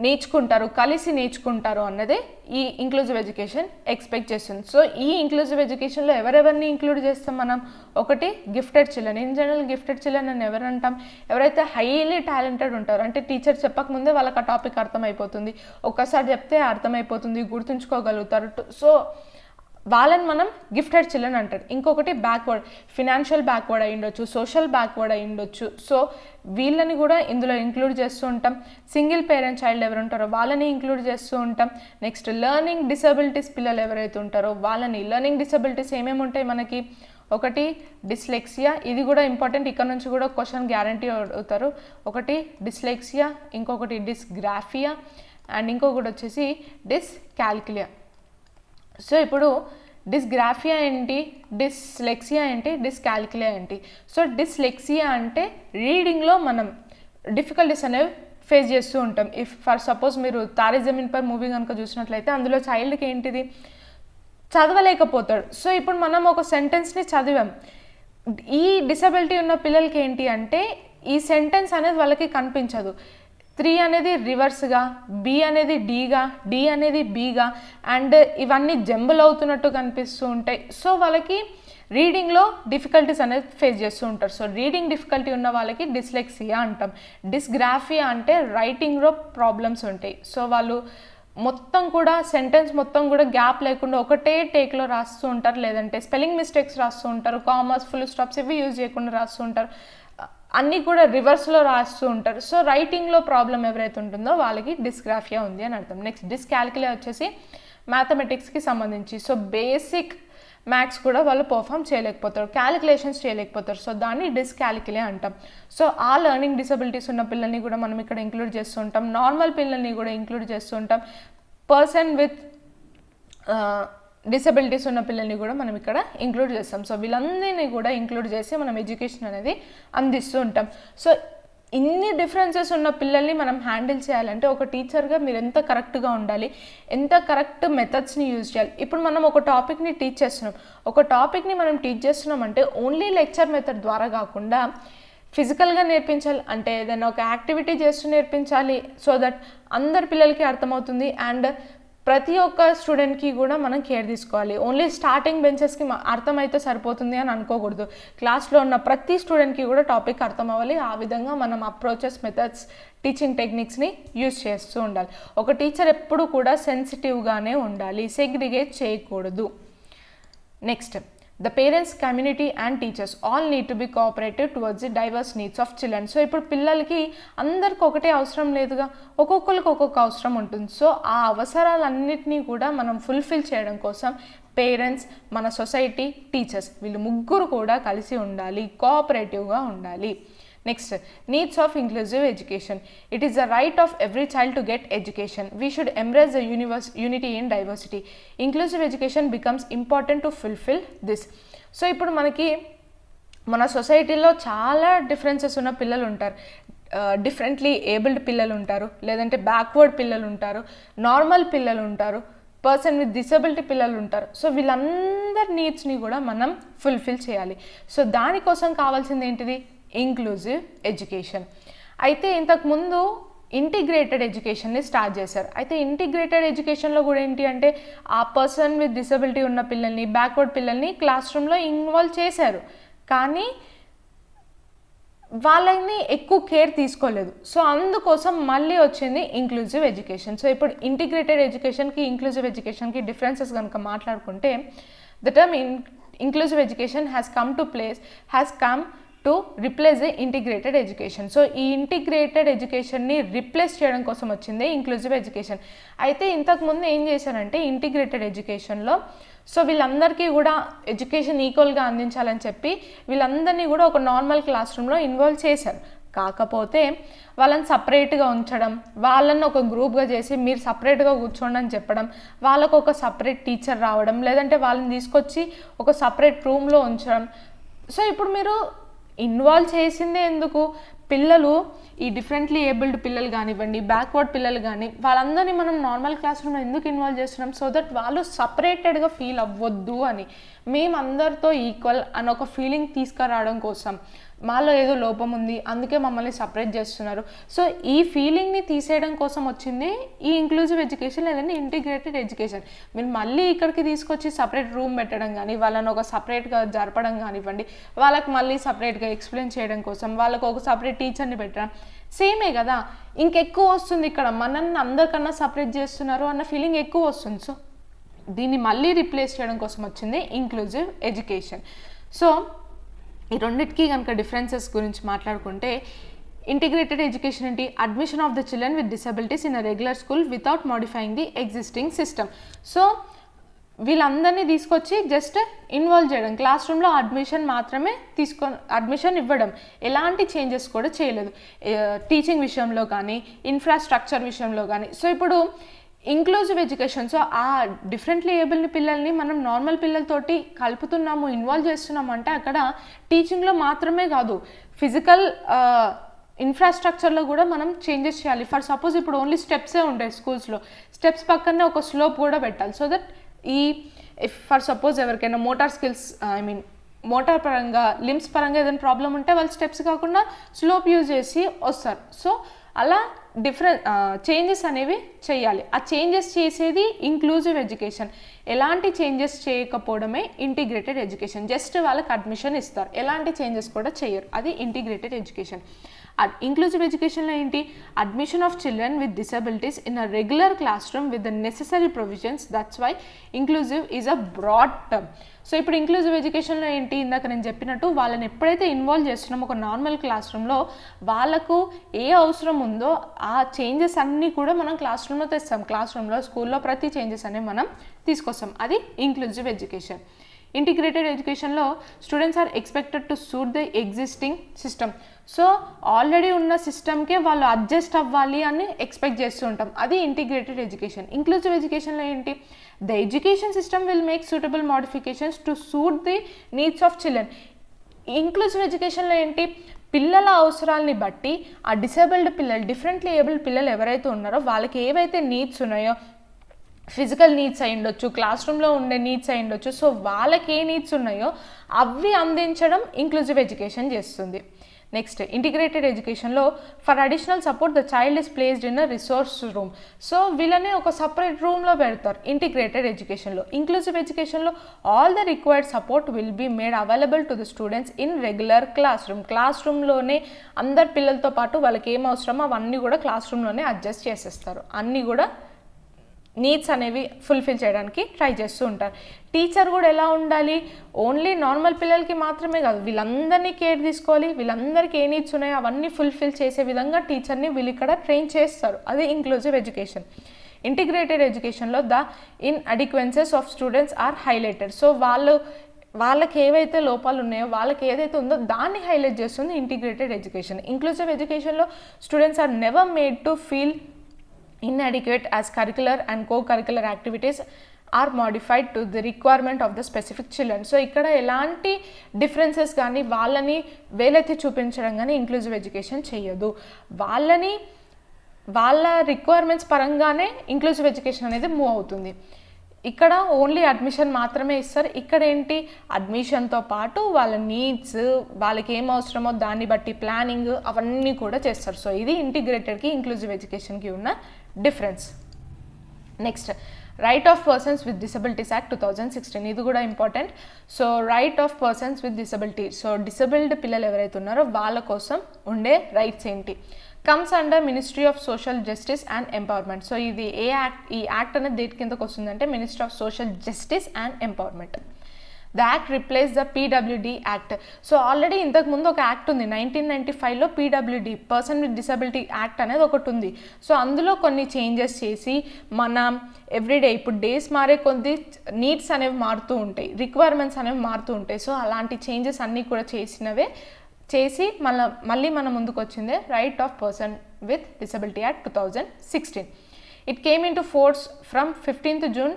నేర్చుకుంటారు, కలిసి నేర్చుకుంటారు అన్నదే ఈ ఇంక్లూజివ్ ఎడ్యుకేషన్ ఎక్స్పెక్ట్ చేస్తుంది. సో ఈ ఇంక్లూజివ్ ఎడ్యుకేషన్లో ఎవరెవరిని ఇంక్లూడ్ చేస్తాం మనం? ఒకటి gifted children. In general gifted children అని ఎవరు అంటాం? ఎవరైతే హైలీ టాలెంటెడ్ ఉంటారో, అంటే టీచర్ చెప్పకముందే వాళ్ళకి ఆ టాపిక్ అర్థమైపోతుంది, ఒక్కసారి చెప్తే అర్థమైపోతుంది, గుర్తుంచుకోగలుగుతారు. సో వాళ్ళని మనం గిఫ్టెడ్ చిల్డ్రన్ అంటారు. ఇంకొకటి బ్యాక్వర్డ్, ఫినాన్షియల్ బ్యాక్వర్డ్ అయి ఉండొచ్చు, సోషల్ బ్యాక్వర్డ్ అయి ఉండొచ్చు. సో వీళ్ళని కూడా ఇందులో ఇంక్లూడ్ చేస్తూ ఉంటాం. సింగిల్ పేరెంట్ చైల్డ్ ఎవరు ఉంటారో వాళ్ళని ఇంక్లూడ్ చేస్తూ ఉంటాం. నెక్స్ట్, లెర్నింగ్ డిసబిలిటీస్ పిల్లలు ఎవరైతే ఉంటారో వాళ్ళని. లెర్నింగ్ డిసబిలిటీస్ ఏమేమి ఉంటాయి మనకి? ఒకటి డిస్లెక్సియా, ఇది కూడా ఇంపార్టెంట్, ఇక్కడ నుంచి కూడా క్వశ్చన్ గ్యారంటీ అవుతారు. ఒకటి డిస్లెక్సియా, ఇంకొకటి డిస్గ్రాఫియా, అండ్ ఇంకొకటి వచ్చేసి డిస్కాల్కులియా. సో ఇప్పుడు డిస్గ్రాఫియా ఏంటి, డిస్లెక్సియా ఏంటి, డిస్కాల్కులియా ఏంటి? సో డిస్లెక్సియా అంటే రీడింగ్లో మనం డిఫికల్టీస్ అనేవి ఫేస్ చేస్తూ ఉంటాం. ఇఫ్ ఫర్ సపోజ్ మీరు తారే జమీన్ పర్ మూవీ కనుక చూసినట్లయితే అందులో చైల్డ్కి ఏంటిది, చదవలేకపోతాడు. సో ఇప్పుడు మనం ఒక సెంటెన్స్ని చదివాం. ఈ డిసబిలిటీ ఉన్న పిల్లలకి ఏంటి అంటే ఈ సెంటెన్స్ అనేది వాళ్ళకి కనిపించదు. 3 అనేది రివర్స్గా, బి అనేది డీగా, డి అనేది బీగా, అండ్ ఇవన్నీ జంబుల్ అవుతున్నట్టు కనిపిస్తూ ఉంటాయి. సో వాళ్ళకి రీడింగ్లో డిఫికల్టీస్ అనేది ఫేస్ చేస్తూ ఉంటారు. సో రీడింగ్ డిఫికల్టీ ఉన్న వాళ్ళకి డిస్లెక్సియా అంటాం. డిస్గ్రాఫియా అంటే రైటింగ్లో ప్రాబ్లమ్స్ ఉంటాయి. సో వాళ్ళు మొత్తం కూడా సెంటెన్స్ మొత్తం కూడా గ్యాప్ లేకుండా ఒకటే టేక్లో రాస్తూ ఉంటారు, లేదంటే స్పెల్లింగ్ మిస్టేక్స్ రాస్తూ ఉంటారు, కామర్స్, ఫుల్ స్టాప్స్ ఇవి యూజ్ చేయకుండా రాస్తూ ఉంటారు, అన్నీ కూడా రివర్స్లో రాస్తూ ఉంటారు. సో రైటింగ్లో ప్రాబ్లం ఎవరైతే ఉంటుందో వాళ్ళకి డిస్గ్రాఫియా ఉంది అని అర్థం. నెక్స్ట్, డిస్కాల్కులియా వచ్చేసి మ్యాథమెటిక్స్కి సంబంధించి. సో బేసిక్ మ్యాథ్స్ కూడా వాళ్ళు పర్ఫామ్ చేయలేకపోతారు, క్యాలిక్యులేషన్స్ చేయలేకపోతారు. సో దాన్ని డిస్కాల్కులియా అంటాం. సో ఆ లెర్నింగ్ డిసబిలిటీస్ ఉన్న పిల్లల్ని కూడా మనం ఇక్కడ ఇంక్లూడ్ చేస్తూ ఉంటాం. నార్మల్ పిల్లల్ని కూడా ఇంక్లూడ్ చేస్తూ ఉంటాం. పర్సన్ విత్ డిసబిలిటీస్ ఉన్న పిల్లల్ని కూడా మనం ఇక్కడ ఇంక్లూడ్ చేస్తాం. సో వీళ్ళందరినీ కూడా ఇంక్లూడ్ చేసి మనం ఎడ్యుకేషన్ అనేది అందిస్తూ ఉంటాం. సో ఇన్ని డిఫరెన్సెస్ ఉన్న పిల్లల్ని మనం హ్యాండిల్ చేయాలంటే ఒక టీచర్గా మీరు ఎంత కరెక్ట్గా ఉండాలి, ఎంత కరెక్ట్ మెథడ్స్ని యూజ్ చేయాలి. ఇప్పుడు మనం ఒక టాపిక్ని టీచ్ చేస్తున్నాం, ఒక టాపిక్ని మనం టీచ్ చేస్తున్నాం అంటే ఓన్లీ లెక్చర్ మెథడ్ ద్వారా కాకుండా ఫిజికల్గా నేర్పించాలి, అంటే ఏదైనా ఒక యాక్టివిటీ చేస్తూ నేర్పించాలి. సో దట్ అందరి పిల్లలకి అర్థమవుతుంది అండ్ ప్రతి ఒక్క స్టూడెంట్కి కూడా మనం కేర్ తీసుకోవాలి. ఓన్లీ స్టార్టింగ్ బెంచెస్కి అర్థమైతే సరిపోతుంది అని అనుకోకూడదు. క్లాస్లో ఉన్న ప్రతి స్టూడెంట్కి కూడా టాపిక్ అర్థం అవ్వాలి. ఆ విధంగా మనం అప్రోచెస్, మెథడ్స్, టీచింగ్ టెక్నిక్స్ని యూజ్ చేస్తూ ఉండాలి. ఒక టీచర్ ఎప్పుడు కూడా సెన్సిటివ్గానే ఉండాలి, సెగ్రిగేట్ చేయకూడదు. Next, the parents, community and teachers all need to be cooperative towards the diverse needs of children. So ఇప్పుడు పిల్లలకి అందరికి ఒకటే అవసరం లేదుగా, ఒక్కొక్కరికి ఒక్కొక్క అవసరం ఉంటుంది. సో ఆ అవసరాలన్నిటినీ కూడా మనం ఫుల్ఫిల్ చేయడం కోసం పేరెంట్స్, మన సొసైటీ, టీచర్స్ వీళ్ళు ముగ్గురు కూడా కలిసి ఉండాలి, కోఆపరేటివ్గా ఉండాలి. Next, needs of inclusive education. It is the right of every child to get education. We should embrace the unity in diversity. Inclusive education becomes important to fulfill this. So ఇప్పుడు మనకి మన సొసైటీలో చాలా డిఫరెన్సెస్ ఉన్న పిల్లలు ఉంటారు. Differently abled పిల్లలు ఉంటారు, లేదంటే బ్యాక్వర్డ్ పిల్లలు ఉంటారు, నార్మల్ పిల్లలు ఉంటారు, పర్సన్ విత్ డిసబిలిటీ పిల్లలు ఉంటారు. సో వీళ్ళందరి నీడ్స్ని కూడా మనం ఫుల్ఫిల్ చేయాలి. సో దానికోసం కావాల్సింది ఏంటిది? Inclusive education. అయితే ఇంతకుముందు ఇంటిగ్రేటెడ్ ఎడ్యుకేషన్ని స్టార్ట్ చేశారు. అయితే ఇంటిగ్రేటెడ్ ఎడ్యుకేషన్లో కూడా ఏంటి అంటే ఆ పర్సన్ విత్ డిసబిలిటీ ఉన్న పిల్లల్ని, బ్యాక్వర్డ్ పిల్లల్ని క్లాస్ రూమ్లో ఇన్వాల్వ్ చేశారు, కానీ వాళ్ళని ఎక్కువ కేర్ తీసుకోలేదు. సో అందుకోసం మళ్ళీ వచ్చింది ఇంక్లూజివ్ ఎడ్యుకేషన్. సో ఇప్పుడు ఇంటిగ్రేటెడ్ ఎడ్యుకేషన్కి, ఇంక్లూజివ్ ఎడ్యుకేషన్కి డిఫరెన్సెస్ కనుక మాట్లాడుకుంటే, the term inclusive education has come to replace the integrated education. So ఈ ఇంటిగ్రేటెడ్ ఎడ్యుకేషన్ని రిప్లేస్ చేయడం కోసం వచ్చింది ఇంక్లూజివ్ ఎడ్యుకేషన్. అయితే ఇంతకుముందు ఏం చేశారంటే ఇంటిగ్రేటెడ్ ఎడ్యుకేషన్లో సో వీళ్ళందరికీ కూడా ఎడ్యుకేషన్ ఈక్వల్గా అందించాలని చెప్పి వీళ్ళందరినీ కూడా ఒక నార్మల్ క్లాస్ రూమ్లో ఇన్వాల్వ్ చేశారు. కాకపోతే వాళ్ళని సపరేట్గా ఉంచడం, వాళ్ళని ఒక గ్రూప్గా చేసి మీరు సపరేట్గా కూర్చోండి అని చెప్పడం, వాళ్ళకు ఒక సపరేట్ టీచర్ రావడం, లేదంటే వాళ్ళని తీసుకొచ్చి ఒక సపరేట్ రూమ్లో ఉంచడం. సో ఇప్పుడు మీరు ఇన్వాల్వ్ చేసిందే ఎందుకు? పిల్లలు ఈ డిఫరెంట్లీ ఏబుల్డ్ పిల్లలు కానివ్వండి, బ్యాక్వర్డ్ పిల్లలు కానీ వాళ్ళందరినీ మనం నార్మల్ క్లాస్ రూమ్లో ఎందుకు ఇన్వాల్వ్ చేస్తున్నాం? సో దట్ వాళ్ళు సపరేటెడ్గా ఫీల్ అవ్వద్దు అని, మేమందరితో ఈక్వల్ అని ఒక ఫీలింగ్ తీసుకురావడం కోసం. మాలో ఏదో లోపం ఉంది అందుకే మమ్మల్ని సపరేట్ చేస్తున్నారు. సో ఈ ఫీలింగ్ని తీసేయడం కోసం వచ్చింది ఈ ఇంక్లూజివ్ ఎడ్యుకేషన్ లేదంటే ఇంటిగ్రేటెడ్ ఎడ్యుకేషన్. మీరు మళ్ళీ ఇక్కడికి తీసుకొచ్చి సపరేట్ రూమ్ పెట్టడం కానీ, వాళ్ళని ఒక సపరేట్గా జరపడం కానివ్వండి, వాళ్ళకి మళ్ళీ సపరేట్గా ఎక్స్ప్లెయిన్ చేయడం కోసం వాళ్ళకు ఒక సపరేట్ టీచర్ని పెట్టడం సేమే కదా. ఇంకెక్కువ వస్తుంది, ఇక్కడ మనల్ని అందరికన్నా సపరేట్ చేస్తున్నారు అన్న ఫీలింగ్ ఎక్కువ వస్తుంది. సో దీన్ని మళ్ళీ రీప్లేస్ చేయడం కోసం వచ్చింది ఇంక్లూజివ్ ఎడ్యుకేషన్. సో ఈ రెండింటికి కనుక డిఫరెన్సెస్ గురించి మాట్లాడుకుంటే, ఇంటిగ్రేటెడ్ ఎడ్యుకేషన్ ఏంటి? Admission of the children with disabilities in a regular school without modifying the existing system. So వీళ్ళందరినీ తీసుకొచ్చి జస్ట్ ఇన్వాల్వ్ చేయడం, క్లాస్ రూమ్లో అడ్మిషన్ మాత్రమే అడ్మిషన్ ఇవ్వడం, ఎలాంటి చేంజెస్ కూడా చేయలేదు టీచింగ్ విషయంలో కానీ, ఇన్ఫ్రాస్ట్రక్చర్ విషయంలో కానీ. సో ఇప్పుడు ఇంక్లూజివ్ ఎడ్యుకేషన్, సో ఆ డిఫరెంట్లీ ఏబుల్ని పిల్లల్ని మనం నార్మల్ పిల్లలతోటి కలుపుతున్నాము, ఇన్వాల్వ్ చేస్తున్నాము అంటే అక్కడ టీచింగ్లో మాత్రమే కాదు, ఫిజికల్ ఇన్ఫ్రాస్ట్రక్చర్లో కూడా మనం చేంజెస్ చేయాలి. ఫర్ సపోజ్ ఇప్పుడు ఓన్లీ స్టెప్సే ఉంటాయి స్కూల్స్లో, స్టెప్స్ పక్కనే ఒక స్లోప్ కూడా పెట్టాలి. సో దట్ ఫర్ సపోజ్ ఎవరికైనా మోటార్ స్కిల్స్ మోటార్ పరంగా, లిమ్స్ పరంగా ఏదైనా ప్రాబ్లం ఉంటే వాళ్ళు స్టెప్స్ కాకుండా స్లోప్ యూజ్ చేసి వస్తారు. సో అలా డిఫరెంట్ చేంజెస్ అనేవి చేయాలి. ఆ చేంజెస్ చేసేది ఇంక్లూజివ్ ఎడ్యుకేషన్. ఎలాంటి చేంజెస్ చేయకపోవడమే ఇంటిగ్రేటెడ్ ఎడ్యుకేషన్. జస్ట్ వాళ్ళకి అడ్మిషన్ ఇస్తారు, ఎలాంటి చేంజెస్ కూడా చేయరు, అది ఇంటిగ్రేటెడ్ ఎడ్యుకేషన్. ఇంక్లూజివ్ ఎడ్యుకేషన్లో ఏంటి? Admission of children with disabilities in a regular classroom with the necessary provisions. That's why inclusive is a broad term. So ఇప్పుడు inclusive ఎడ్యుకేషన్లో ఏంటి? ఇందాక నేను చెప్పినట్టు వాళ్ళని ఎప్పుడైతే ఇన్వాల్వ్ చేస్తున్నామో ఒక నార్మల్ క్లాస్ రూమ్లో, వాళ్ళకు ఏ అవసరం ఉందో ఆ చేంజెస్ అన్నీ కూడా మనం క్లాస్ రూమ్లో తెస్తాం. క్లాస్ రూమ్లో, స్కూల్లో ప్రతి చేంజెస్ అనేవి మనం తీసుకొస్తాం. అది ఇంక్లూజివ్ ఎడ్యుకేషన్. ఇంటిగ్రేటెడ్ ఎడ్యుకేషన్లో students are expected to suit the existing system. So already ఉన్న సిస్టమ్కే వాళ్ళు అడ్జస్ట్ అవ్వాలి అని ఎక్స్పెక్ట్ చేస్తూ ఉంటాం, అది ఇంటిగ్రేటెడ్ ఎడ్యుకేషన్. ఇంక్లూజివ్ ఎడ్యుకేషన్లో ఏంటి? The education system will make suitable modifications to suit the needs of children. Inclusive ఎడ్యుకేషన్లో ఏంటి? పిల్లల అవసరాలని బట్టి ఆ డిసేబుల్డ్ పిల్లలు, డిఫరెంట్లీ ఏబుల్డ్ పిల్లలు ఎవరైతే ఉన్నారో వాళ్ళకి ఏవైతే నీడ్స్ ఉన్నాయో, ఫిజికల్ నీడ్స్ అయి ఉండొచ్చు, క్లాస్ రూమ్లో ఉండే నీడ్స్ అయి ఉండొచ్చు, సో వాళ్ళకి ఏ నీడ్స్ ఉన్నాయో అవి అందించడం ఇంక్లూజివ్ ఎడ్యుకేషన్ చేస్తుంది. నెక్స్ట్ ఇంటిగ్రేటెడ్ ఎడ్యుకేషన్లో for additional support the child is placed in a resource room. So వీళ్ళని ఒక సపరేట్ రూమ్లో పెడతారు ఇంటిగ్రేటెడ్ ఎడ్యుకేషన్లో. ఇంక్లూజివ్ ఎడ్యుకేషన్లో all the required support will be made available to the students in regular class రూమ్లోనే అందరు పిల్లలతో పాటు వాళ్ళకి ఏం అవసరమో అవన్నీ కూడా క్లాస్ రూమ్లోనే అడ్జస్ట్ చేసేస్తారు. అన్నీ కూడా నీడ్స్ అనేవి ఫుల్ఫిల్ చేయడానికి ట్రై చేస్తూ ఉంటారు. టీచర్ కూడా ఎలా ఉండాలి, ఓన్లీ నార్మల్ పిల్లలకి మాత్రమే కాదు, వీళ్ళందరినీ కేర్ తీసుకోవాలి, వీళ్ళందరికీ ఏ నీడ్స్ ఉన్నాయో అవన్నీ ఫుల్ఫిల్ చేసే విధంగా టీచర్ని వీళ్ళు ఇక్కడ ట్రైన్ చేస్తారు. అది ఇంక్లూజివ్ ఎడ్యుకేషన్. ఇంటిగ్రేటెడ్ ఎడ్యుకేషన్లో the inadequacies of students are highlighted. So వాళ్ళకి ఏవైతే లోపాలు ఉన్నాయో, వాళ్ళకి ఏదైతే ఉందో దాన్ని హైలైట్ చేస్తుంది ఇంటిగ్రేటెడ్ ఎడ్యుకేషన్. ఇంక్లూజివ్ ఎడ్యుకేషన్లో students are never made to feel inadequate as curricular and co-curricular activities are modified to the requirement of the specific children. So ఇక్కడ ఎలాంటి డిఫరెన్సెస్ కానీ వాళ్ళని వేలెత్తి చూపించడం కానీ ఇంక్లూజివ్ ఎడ్యుకేషన్ చేయదు. వాళ్ళ రిక్వైర్మెంట్స్ పరంగానే ఇంక్లూజివ్ ఎడ్యుకేషన్ అనేది మూవ్ అవుతుంది. ఇక్కడ ఓన్లీ అడ్మిషన్ మాత్రమే ఇస్తారు. ఇక్కడ ఏంటి, అడ్మిషన్తో పాటు వాళ్ళ నీడ్స్, వాళ్ళకి ఏం అవసరమో దాన్ని బట్టి ప్లానింగ్ అవన్నీ కూడా చేస్తారు. సో ఇది ఇంటిగ్రేటెడ్కి ఇంక్లూజివ్ ఎడ్యుకేషన్కి ఉన్న difference. Next right of persons with disabilities act 2016. ఇది కూడా important. So right of persons with disability, so disabled పిల్లలు ఎవరైతే ఉన్నారో వాళ్ళ కోసం ఉండే రైట్స్ ఏంటి, comes under ministry of social justice and empowerment. So ఇది ఈ యాక్ట్ అనేది దేని కిందకు వస్తుందంటే ministry of social justice and empowerment. The act replace the PWD act. So already ఇంతకుముందు ఒక యాక్ట్ ఉంది 1995లో, PWD person with disability act అనేది ఒకటి ఉంది. సో అందులో కొన్ని చేంజెస్ చేసి మన ఎవ్రీడే ఇప్పుడు డేస్ మారే కొద్ది నీడ్స్ అనేవి మారుతూ ఉంటాయి, రిక్వైర్మెంట్స్ అనేవి మారుతూ ఉంటాయి. సో అలాంటి చేంజెస్ అన్నీ కూడా చేసి మళ్ళీ మన ముందుకు వచ్చిందే right of person with disability act 2016. It came into force from 15th June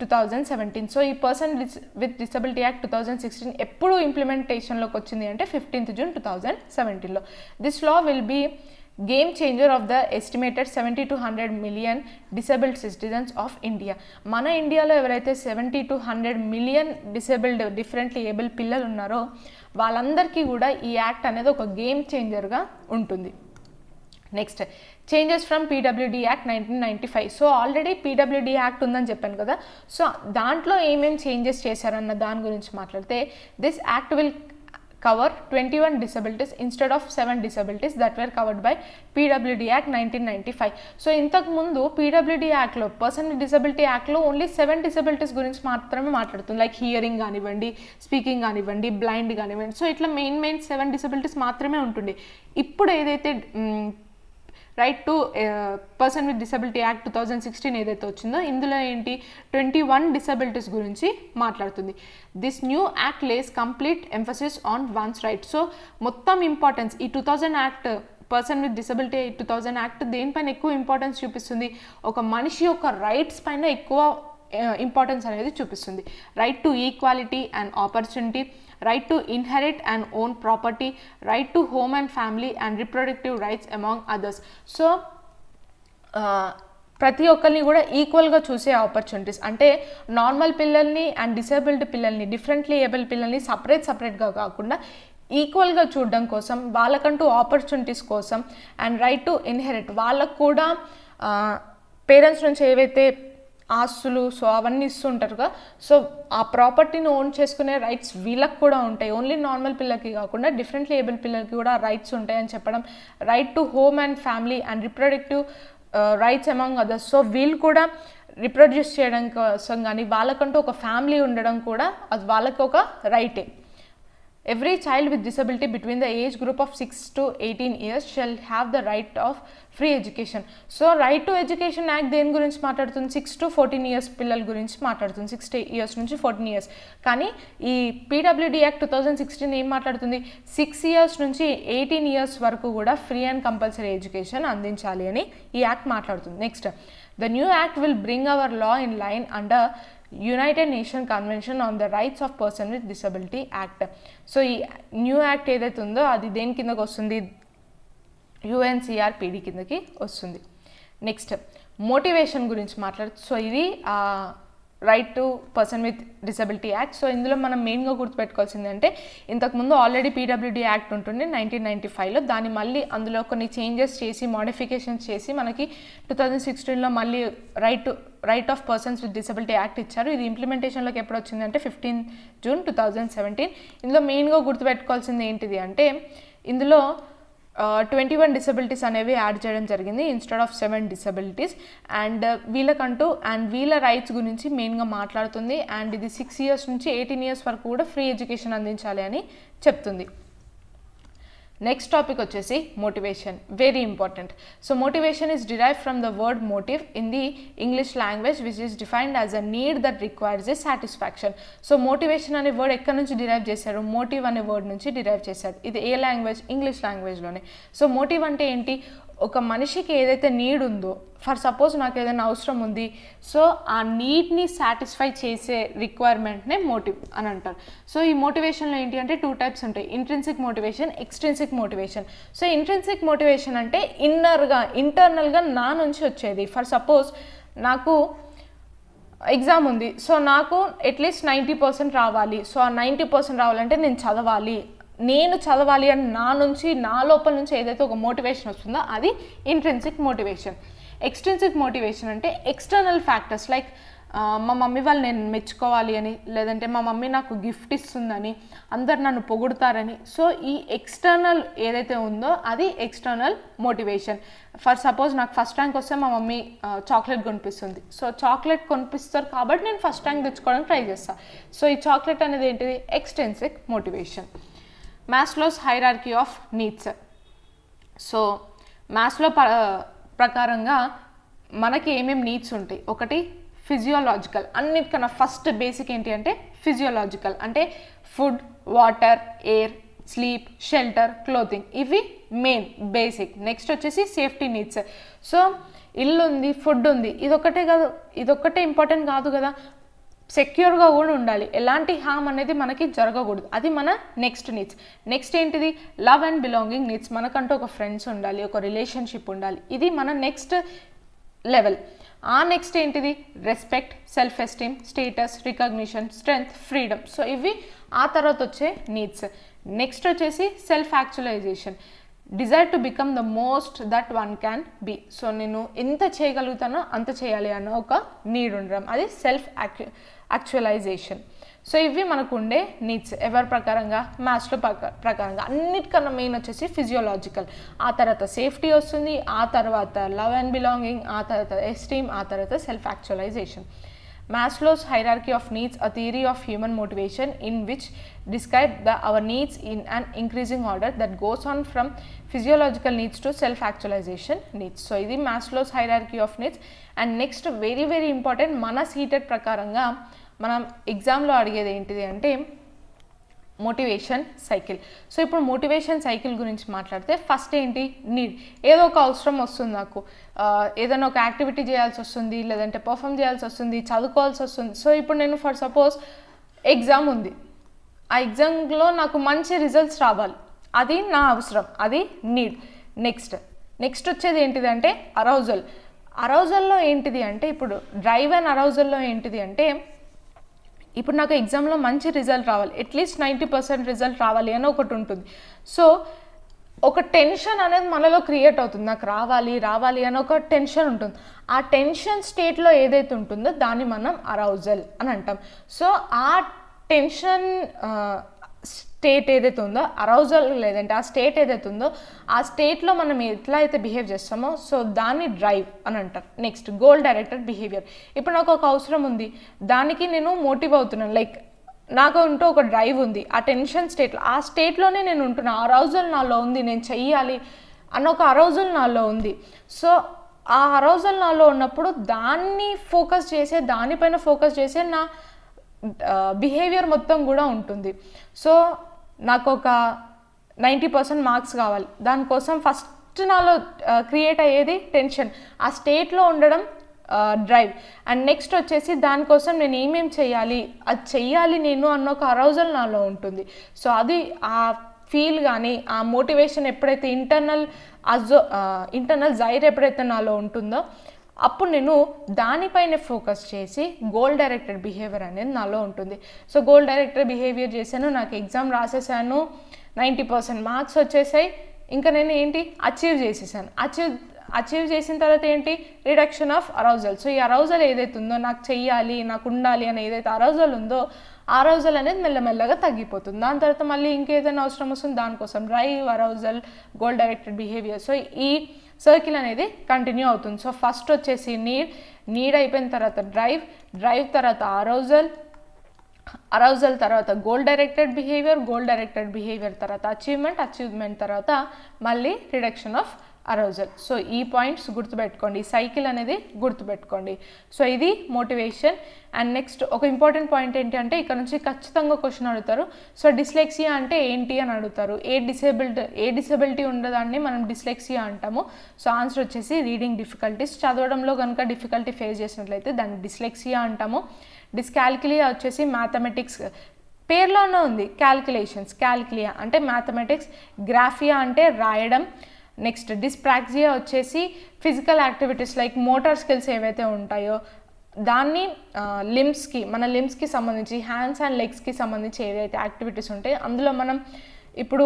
2017. So ఈ పర్సన్ విత్ డిసబిలిటీ యాక్ట్ 2016 ఎప్పుడు ఇంప్లిమెంటేషన్లోకి వచ్చింది అంటే 15th June 2017లో. This law will be game changer of the estimated 70 to 100 million disabled citizens of India. మన ఇండియాలో ఎవరైతే 70 to 100 million disabled differently able పిల్లలు ఉన్నారో వాళ్ళందరికీ కూడా ఈ యాక్ట్ అనేది ఒక గేమ్ చేంజర్గా ఉంటుంది. Next changes from PWD act 1995. So already PWD act ఉందని చెప్పాను కదా, సో దాంట్లో ఏమేమి చేంజెస్ చేశారన్న దాని గురించి మాట్లాడితే, this act will cover 21 disabilities instead of 7 disabilities that were covered by PWD Act 1995. So ఇంతకు ముందు PWD యాక్ట్లో పర్సన్ విత్ డిసబిలిటీ యాక్ట్లో ఓన్లీ 7 డిసబిలిటీస్ గురించి మాత్రమే మాట్లాడుతుంది, లైక్ హియరింగ్ కానివ్వండి, స్పీకింగ్ కానివ్వండి, బ్లైండ్ కానివ్వండి. సో ఇట్లా మెయిన్ 7 డిసబిలిటీస్ మాత్రమే ఉంటుండే. ఇప్పుడు ఏదైతే right to person with disability act 2016 ఏదైతే వచ్చిందో ఇందులో ఏంటి 21 డిసబిలిటీస్ గురించి మాట్లాడుతుంది. This new act lays complete emphasis on one's right. So మొత్తం ఇంపార్టెన్స్ ఈ 2000 act person with disability 2000 act దేనిపైన ఎక్కువ ఇంపార్టెన్స్ చూపిస్తుంది, ఒక మనిషి యొక్క రైట్స్ పైన ఎక్కువ ఇంపార్టెన్స్ అనేది చూపిస్తుంది. Right to equality and opportunity, right to inherit and own property, right to home and family and reproductive rights among others. So ప్రతి ఒక్కరిని కూడా ఈక్వల్గా చూసే ఆపర్చునిటీస్, అంటే నార్మల్ పిల్లల్ని అండ్ డిసేబుల్డ్ పిల్లల్ని, డిఫరెంట్లీ ఏబుల్ పిల్లల్ని సపరేట్గా కాకుండా ఈక్వల్గా చూడడం కోసం, వాళ్ళకంటూ ఆపర్చునిటీస్ కోసం, అండ్ రైట్ టు ఇన్హెరిట్, వాళ్ళకు కూడా పేరెంట్స్ నుంచి ఏవైతే ఆస్తులు సో అవన్నీ ఇస్తుంటారుగా, సో ఆ ప్రాపర్టీని ఓన్ చేసుకునే రైట్స్ వీళ్ళకి కూడా ఉంటాయి. ఓన్లీ నార్మల్ పిల్లలకి కాకుండా డిఫరెంట్లీ ఏబుల్ పిల్లలకి కూడా రైట్స్ ఉంటాయని చెప్పడం. Right to home and family and reproductive rights among others. So వీళ్ళు కూడా రిప్రొడ్యూస్ చేయడం కోసం కానీ వాళ్ళకంటూ ఒక ఫ్యామిలీ ఉండడం కూడా అది వాళ్ళకి ఒక రైటే. Every child with disability between the age group of 6 to 18 years shall have the right of free education. So right to education act దేని గురించి మాట్లాడుతుంది, 6 to 14 years పిల్లల గురించి మాట్లాడుతుంది, 6 years నుంచి 14 years. కానీ ఈ పీడబ్ల్యూడి యాక్ట్ 2016 ఏం మాట్లాడుతుంది, 6 years నుంచి 18 years వరకు కూడా ఫ్రీ అండ్ కంపల్సరీ ఎడ్యుకేషన్ అందించాలి అని ఈ యాక్ట్ మాట్లాడుతుంది. Next, the new act will bring our law in line under United nation convention on the rights of person with disability act. So ఈ న్యూ యాక్ట్ ఏదైతే ఉందో అది దేని కిందకి వస్తుంది, UNCRPD కిందకి వస్తుంది. నెక్స్ట్ మోటివేషన్ గురించి మాట్లాడుతూ, సో ఇది right to person with disability act. So ఇందులో మనం మెయిన్గా గుర్తుపెట్టుకోవాల్సింది అంటే ఇంతకుముందు ఆల్రెడీ PWD యాక్ట్ ఉంటుండే 1995లో, దాన్ని మళ్ళీ అందులో కొన్ని చేంజెస్ చేసి మోడిఫికేషన్స్ చేసి మనకి 2016లో మళ్ళీ right of persons with disability act ఇచ్చారు. ఇది ఇంప్లిమెంటేషన్లోకి ఎప్పుడు వచ్చిందంటే 15 జూన్ 2017. ఇందులో మెయిన్గా గుర్తుపెట్టుకోవాల్సింది ఏంటిది అంటే ఇందులో 21 డిసబిలిటీస్ అనేవి యాడ్ చేయడం జరిగింది ఇన్స్టెడ్ ఆఫ్ 7 డిసబిలిటీస్. అండ్ వీళ్ళకంటూ అండ్ వీళ్ళ రైట్స్ గురించి మెయిన్గా మాట్లాడుతుంది. అండ్ ఇది 6 years నుంచి 18 years వరకు కూడా ఫ్రీ ఎడ్యుకేషన్ అందించాలి అని చెప్తుంది. నెక్స్ట్ టాపిక్ వచ్చేసి motivation, very important. So motivation is derive from the word motive in the English language which is defined as a need that requires a satisfaction. So motivation అనే word ఎక్కడి నుంచి derive చేశారు, motive అనే word నుంచి derive చేశారు. ఇది ఏ language, English లాంగ్వేజ్లోనే. So motive అంటే ఏంటి, ఒక మనిషికి ఏదైతే నీడ్ ఉందో, ఫర్ సపోజ్ నాకు ఏదైనా అవసరం ఉంది, సో ఆ నీడ్ని సాటిస్ఫై చేసే రిక్వైర్మెంట్నే మోటివ్ అని అంటారు. సో ఈ మోటివేషన్లో ఏంటి అంటే 2 types ఉంటాయి, intrinsic motivation, extrinsic motivation. So intrinsic motivation అంటే ఇంటర్నల్గా నా నుంచి వచ్చేది. ఫర్ సపోజ్ నాకు ఎగ్జామ్ ఉంది, సో నాకు అట్లీస్ట్ 90% రావాలి. సో ఆ 90% రావాలంటే నేను చదవాలి అని నా లోపల నుంచి ఏదైతే ఒక మోటివేషన్ వస్తుందో అది ఇంట్రిన్సిక్ మోటివేషన్. ఎక్స్ట్రిన్సిక్ మోటివేషన్ అంటే ఎక్స్టర్నల్ ఫ్యాక్టర్స్ లైక్ మా మమ్మీ వాళ్ళు నేను మెచ్చుకోవాలి అని, లేదంటే మా మమ్మీ నాకు గిఫ్ట్ ఇస్తుందని, అందరు నన్ను పొగుడుతారని. సో ఈ ఎక్స్టర్నల్ ఏదైతే ఉందో అది ఎక్స్టర్నల్ మోటివేషన్. ఫర్ సపోజ్ నాకు ఫస్ట్ ర్యాంక్ వస్తే మా మమ్మీ చాక్లెట్ కొనిపిస్తుంది. సో చాక్లెట్ కొనిపిస్తారు కాబట్టి నేను ఫస్ట్ ర్యాంక్ తెచ్చుకోవడానికి ట్రై చేస్తాను. సో ఈ చాక్లెట్ అనేది ఏంటిది, extrinsic motivation. Maslow's hierarchy of needs. So Maslow ప్రకారంగా మనకి ఏమేమి నీడ్స్ ఉంటాయి, ఒకటి ఫిజియోలాజికల్, అన్నిటికన్నా ఫస్ట్ బేసిక్ ఏంటి అంటే ఫిజియోలాజికల్, అంటే food, water, air, sleep, shelter, clothing, ఇవి మెయిన్ బేసిక్. నెక్స్ట్ వచ్చేసి సేఫ్టీ నీడ్స్. సో ఇల్లు ఉంది, ఫుడ్ ఉంది, ఇదొక్కటే ఇంపార్టెంట్ కాదు కదా, సెక్యూర్గా కూడా ఉండాలి, ఎలాంటి హామ్ అనేది మనకి జరగకూడదు, అది మన నెక్స్ట్ నీడ్స్. నెక్స్ట్ ఏంటిది, లవ్ అండ్ బిలాంగింగ్ నీడ్స్, మనకంటూ ఒక ఫ్రెండ్స్ ఉండాలి, ఒక రిలేషన్షిప్ ఉండాలి, ఇది మన నెక్స్ట్ లెవెల్. ఆ నెక్స్ట్ ఏంటిది, respect, self esteem, status, recognition, strength, freedom. So ఇవి ఆ తర్వాత వచ్చే నీడ్స్. నెక్స్ట్ వచ్చేసి self actualization, desire to become the most that one can be. So నేను ఎంత చేయగలుగుతానో అంత చేయాలి అన్న ఒక నీడ్ ఉండడం, అది సెల్ఫ్ యాక్చువలైజేషన్. సో ఇవి మనకు ఉండే నీడ్స్ ఎవరి ప్రకారంగా, మాస్లో ప్రకారంగా. అన్నిటికన్నా మెయిన్ వచ్చేసి ఫిజియోలాజికల్, ఆ తర్వాత సేఫ్టీ వస్తుంది, ఆ తర్వాత లవ్ అండ్ బిలాంగింగ్, ఆ తర్వాత ఎస్టీమ్, ఆ తర్వాత self actualisation. Maslow's hierarchy of needs, a theory of human motivation in which describe our needs in an increasing order that goes on from physiological needs to self-actualization needs. So, this is Maslow's hierarchy of needs. And next, very very important, mana seated prakaranga, manam exam lo adigedi entidi ante motivation cycle. So ఇప్పుడు motivation cycle గురించి మాట్లాడితే first ఏంటి, need. ఏదో ఒక అవసరం వస్తుంది నాకు, ఏదైనా ఒక యాక్టివిటీ చేయాల్సి వస్తుంది, లేదంటే పర్ఫామ్ చేయాల్సి వస్తుంది, చదువుకోవాల్సి వస్తుంది. సో ఇప్పుడు నేను ఫర్ సపోజ్ ఎగ్జామ్ ఉంది, ఆ ఎగ్జామ్లో నాకు మంచి రిజల్ట్స్ రావాలి, అది నా అవసరం, అది నీడ్. నెక్స్ట్ వచ్చేది ఏంటిది అంటే అరౌజల్లో ఏంటిది అంటే, ఇప్పుడు డ్రైవ్ అండ్ అరౌజల్లో ఏంటిది అంటే, ఇప్పుడు నాకు ఎగ్జామ్లో మంచి రిజల్ట్ రావాలి, అట్లీస్ట్ 90% రిజల్ట్ రావాలి అని ఒకటి ఉంటుంది. సో ఒక టెన్షన్ అనేది మనలో క్రియేట్ అవుతుంది, నాకు రావాలి అని ఒక టెన్షన్ ఉంటుంది. ఆ టెన్షన్ స్టేట్లో ఏదైతే ఉంటుందో దాన్ని మనం అరౌజల్ అని అంటాం. సో ఆ టెన్షన్ స్టేట్ ఏదైతే ఉందో, అరౌజల్ లేదంటే ఆ స్టేట్ ఏదైతే ఉందో, ఆ స్టేట్లో మనం ఎట్లా అయితే బిహేవ్ చేస్తామో సో దాన్ని డ్రైవ్ అని అంటారు. Next goal directed behaviour. ఇప్పుడు నాకు ఒక అవసరం ఉంది, దానికి నేను మోటివ్ అవుతున్నాను, లైక్ నాకు ఉంటూ ఒక డ్రైవ్ ఉంది, ఆ టెన్షన్ స్టేట్లో, ఆ స్టేట్లోనే నేను ఉంటున్నా, అరౌజల్ నాలో ఉంది, నేను చెయ్యాలి అన్న ఒక అరౌజల్ నాలో ఉంది. సో ఆ అరౌజల్ నాలో ఉన్నప్పుడు దానిపైన ఫోకస్ చేసే నా బిహేవియర్ మొత్తం కూడా ఉంటుంది. సో నాకు ఒక 90% మార్క్స్ కావాలి, దానికోసం ఫస్ట్ నాలో క్రియేట్ అయ్యేది టెన్షన్. ఆ స్టేట్లో ఉండడం డ్రైవ్. అండ్ నెక్స్ట్ వచ్చేసి దానికోసం నేను ఏమేమి చేయాలి, అది చెయ్యాలి నేను అన్న ఒక అరౌజల్ నాలో ఉంటుంది. సో అది ఆ ఫీల్ కానీ ఆ మోటివేషన్ ఎప్పుడైతే ఇంటర్నల్ జైర్ ఎప్పుడైతే నాలో ఉంటుందో అప్పుడు నేను దానిపైనే ఫోకస్ చేసి గోల్ డైరెక్టెడ్ బిహేవియర్ అనేది నాలో ఉంటుంది. సో గోల్ డైరెక్టెడ్ బిహేవియర్ చేశాను, నాకు ఎగ్జామ్ రాసేసాను, 90% మార్క్స్ వచ్చేసాయి, ఇంకా నేను ఏంటి అచీవ్ చేసేసాను. అచీవ్ చేసిన తర్వాత ఏంటి రిడక్షన్ ఆఫ్ అరౌజల్. సో ఈ అరౌజల్ ఏదైతే ఉందో నాకు చెయ్యాలి, నాకు ఉండాలి అని ఏదైతే అరౌజల్ ఉందో ఆ అరౌజల్ అనేది మెల్లమెల్లగా తగ్గిపోతుంది. దాని తర్వాత మళ్ళీ ఇంకేదైనా అవసరం వస్తుంది, దానికోసం drive, arousal, goal directed behaviour. So ఈ సర్కిల్ అనేది కంటిన్యూ అవుతుంది. సో ఫస్ట్ వచ్చేసి నీడ్ అయిపోయిన తర్వాత డ్రైవ్ తర్వాత అరౌజల్ తర్వాత గోల్ డైరెక్టెడ్ బిహేవియర్ తర్వాత అచీవ్మెంట్ తర్వాత మళ్ళీ రిడక్షన్ ఆఫ్ అరౌజల్. సో ఈ పాయింట్స్ గుర్తుపెట్టుకోండి, ఈ సైకిల్ అనేది గుర్తుపెట్టుకోండి. సో ఇది మోటివేషన్. అండ్ నెక్స్ట్ ఒక ఇంపార్టెంట్ పాయింట్ ఏంటి అంటే ఇక్కడ నుంచి ఖచ్చితంగా క్వశ్చన్ అడుగుతారు. సో డిస్లెక్సియా అంటే ఏంటి అని అడుగుతారు. ఏ డిసెబిలిటీ ఉండదాన్ని మనం డిస్లెక్సియా అంటాము. సో ఆన్సర్ వచ్చేసి రీడింగ్ డిఫికల్టీస్. చదవడంలో కనుక డిఫికల్టీ ఫేస్ చేసినట్లయితే దాన్ని డిస్లెక్సియా అంటాము. డిస్కాల్కులియా వచ్చేసి మ్యాథమెటిక్స్ పేర్లోనే ఉంది, క్యాల్కులియా అంటే మ్యాథమెటిక్స్, గ్రాఫియా అంటే రాయడం. నెక్స్ట్ డిస్ప్రాక్సియా వచ్చేసి physical activities like motor skills ఏవైతే ఉంటాయో దాన్ని మన లిమ్స్కి సంబంధించి హ్యాండ్స్ అండ్ లెగ్స్కి సంబంధించి ఏవైతే యాక్టివిటీస్ ఉంటాయో అందులో మనం ఇప్పుడు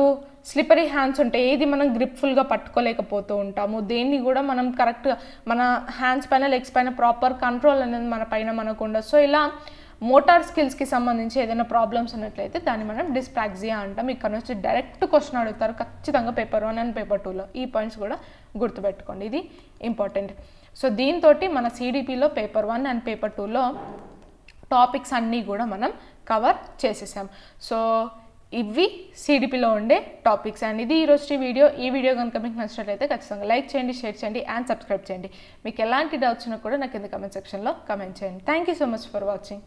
స్లిపరీ హ్యాండ్స్ ఉంటాయి, ఏది మనం గ్రిప్ఫుల్గా పట్టుకోలేకపోతూ ఉంటాము, దేన్ని కూడా మనం కరెక్ట్గా మన హ్యాండ్స్ పైన లెగ్స్ పైన ప్రాపర్ కంట్రోల్ అనేది మన పైన మనకు ఉండదు. సో ఇలా మోటార్ స్కిల్స్కి సంబంధించి ఏదైనా ప్రాబ్లమ్స్ ఉన్నట్లయితే దాన్ని మనం డిస్ప్రాక్సియా అంటాం. ఇక్కడ నుంచి డైరెక్ట్ క్వశ్చన్ అడుగుతారు ఖచ్చితంగా పేపర్ 1 అండ్ పేపర్ 2లో. ఈ పాయింట్స్ కూడా గుర్తుపెట్టుకోండి, ఇది ఇంపార్టెంట్. సో దీంతో మన సిడిపిలో పేపర్ 1 అండ్ పేపర్ 2లో టాపిక్స్ అన్నీ కూడా మనం కవర్ చేసేసాం. సో ఇవి సిడిపిలో ఉండే టాపిక్స్. అండ్ ఇది ఈరోజు వీడియో. ఈ వీడియో కనుక మీకు నచ్చినట్లయితే ఖచ్చితంగా లైక్ చేయండి, షేర్ చేయండి అండ్ సబ్స్క్రైబ్ చేయండి. మీకు ఎలాంటి డౌట్స్ ఉన్నా కూడా నాకు కింద కమెంట్ సెక్షన్లో కమెంట్ చేయండి. Thank you so much for watching.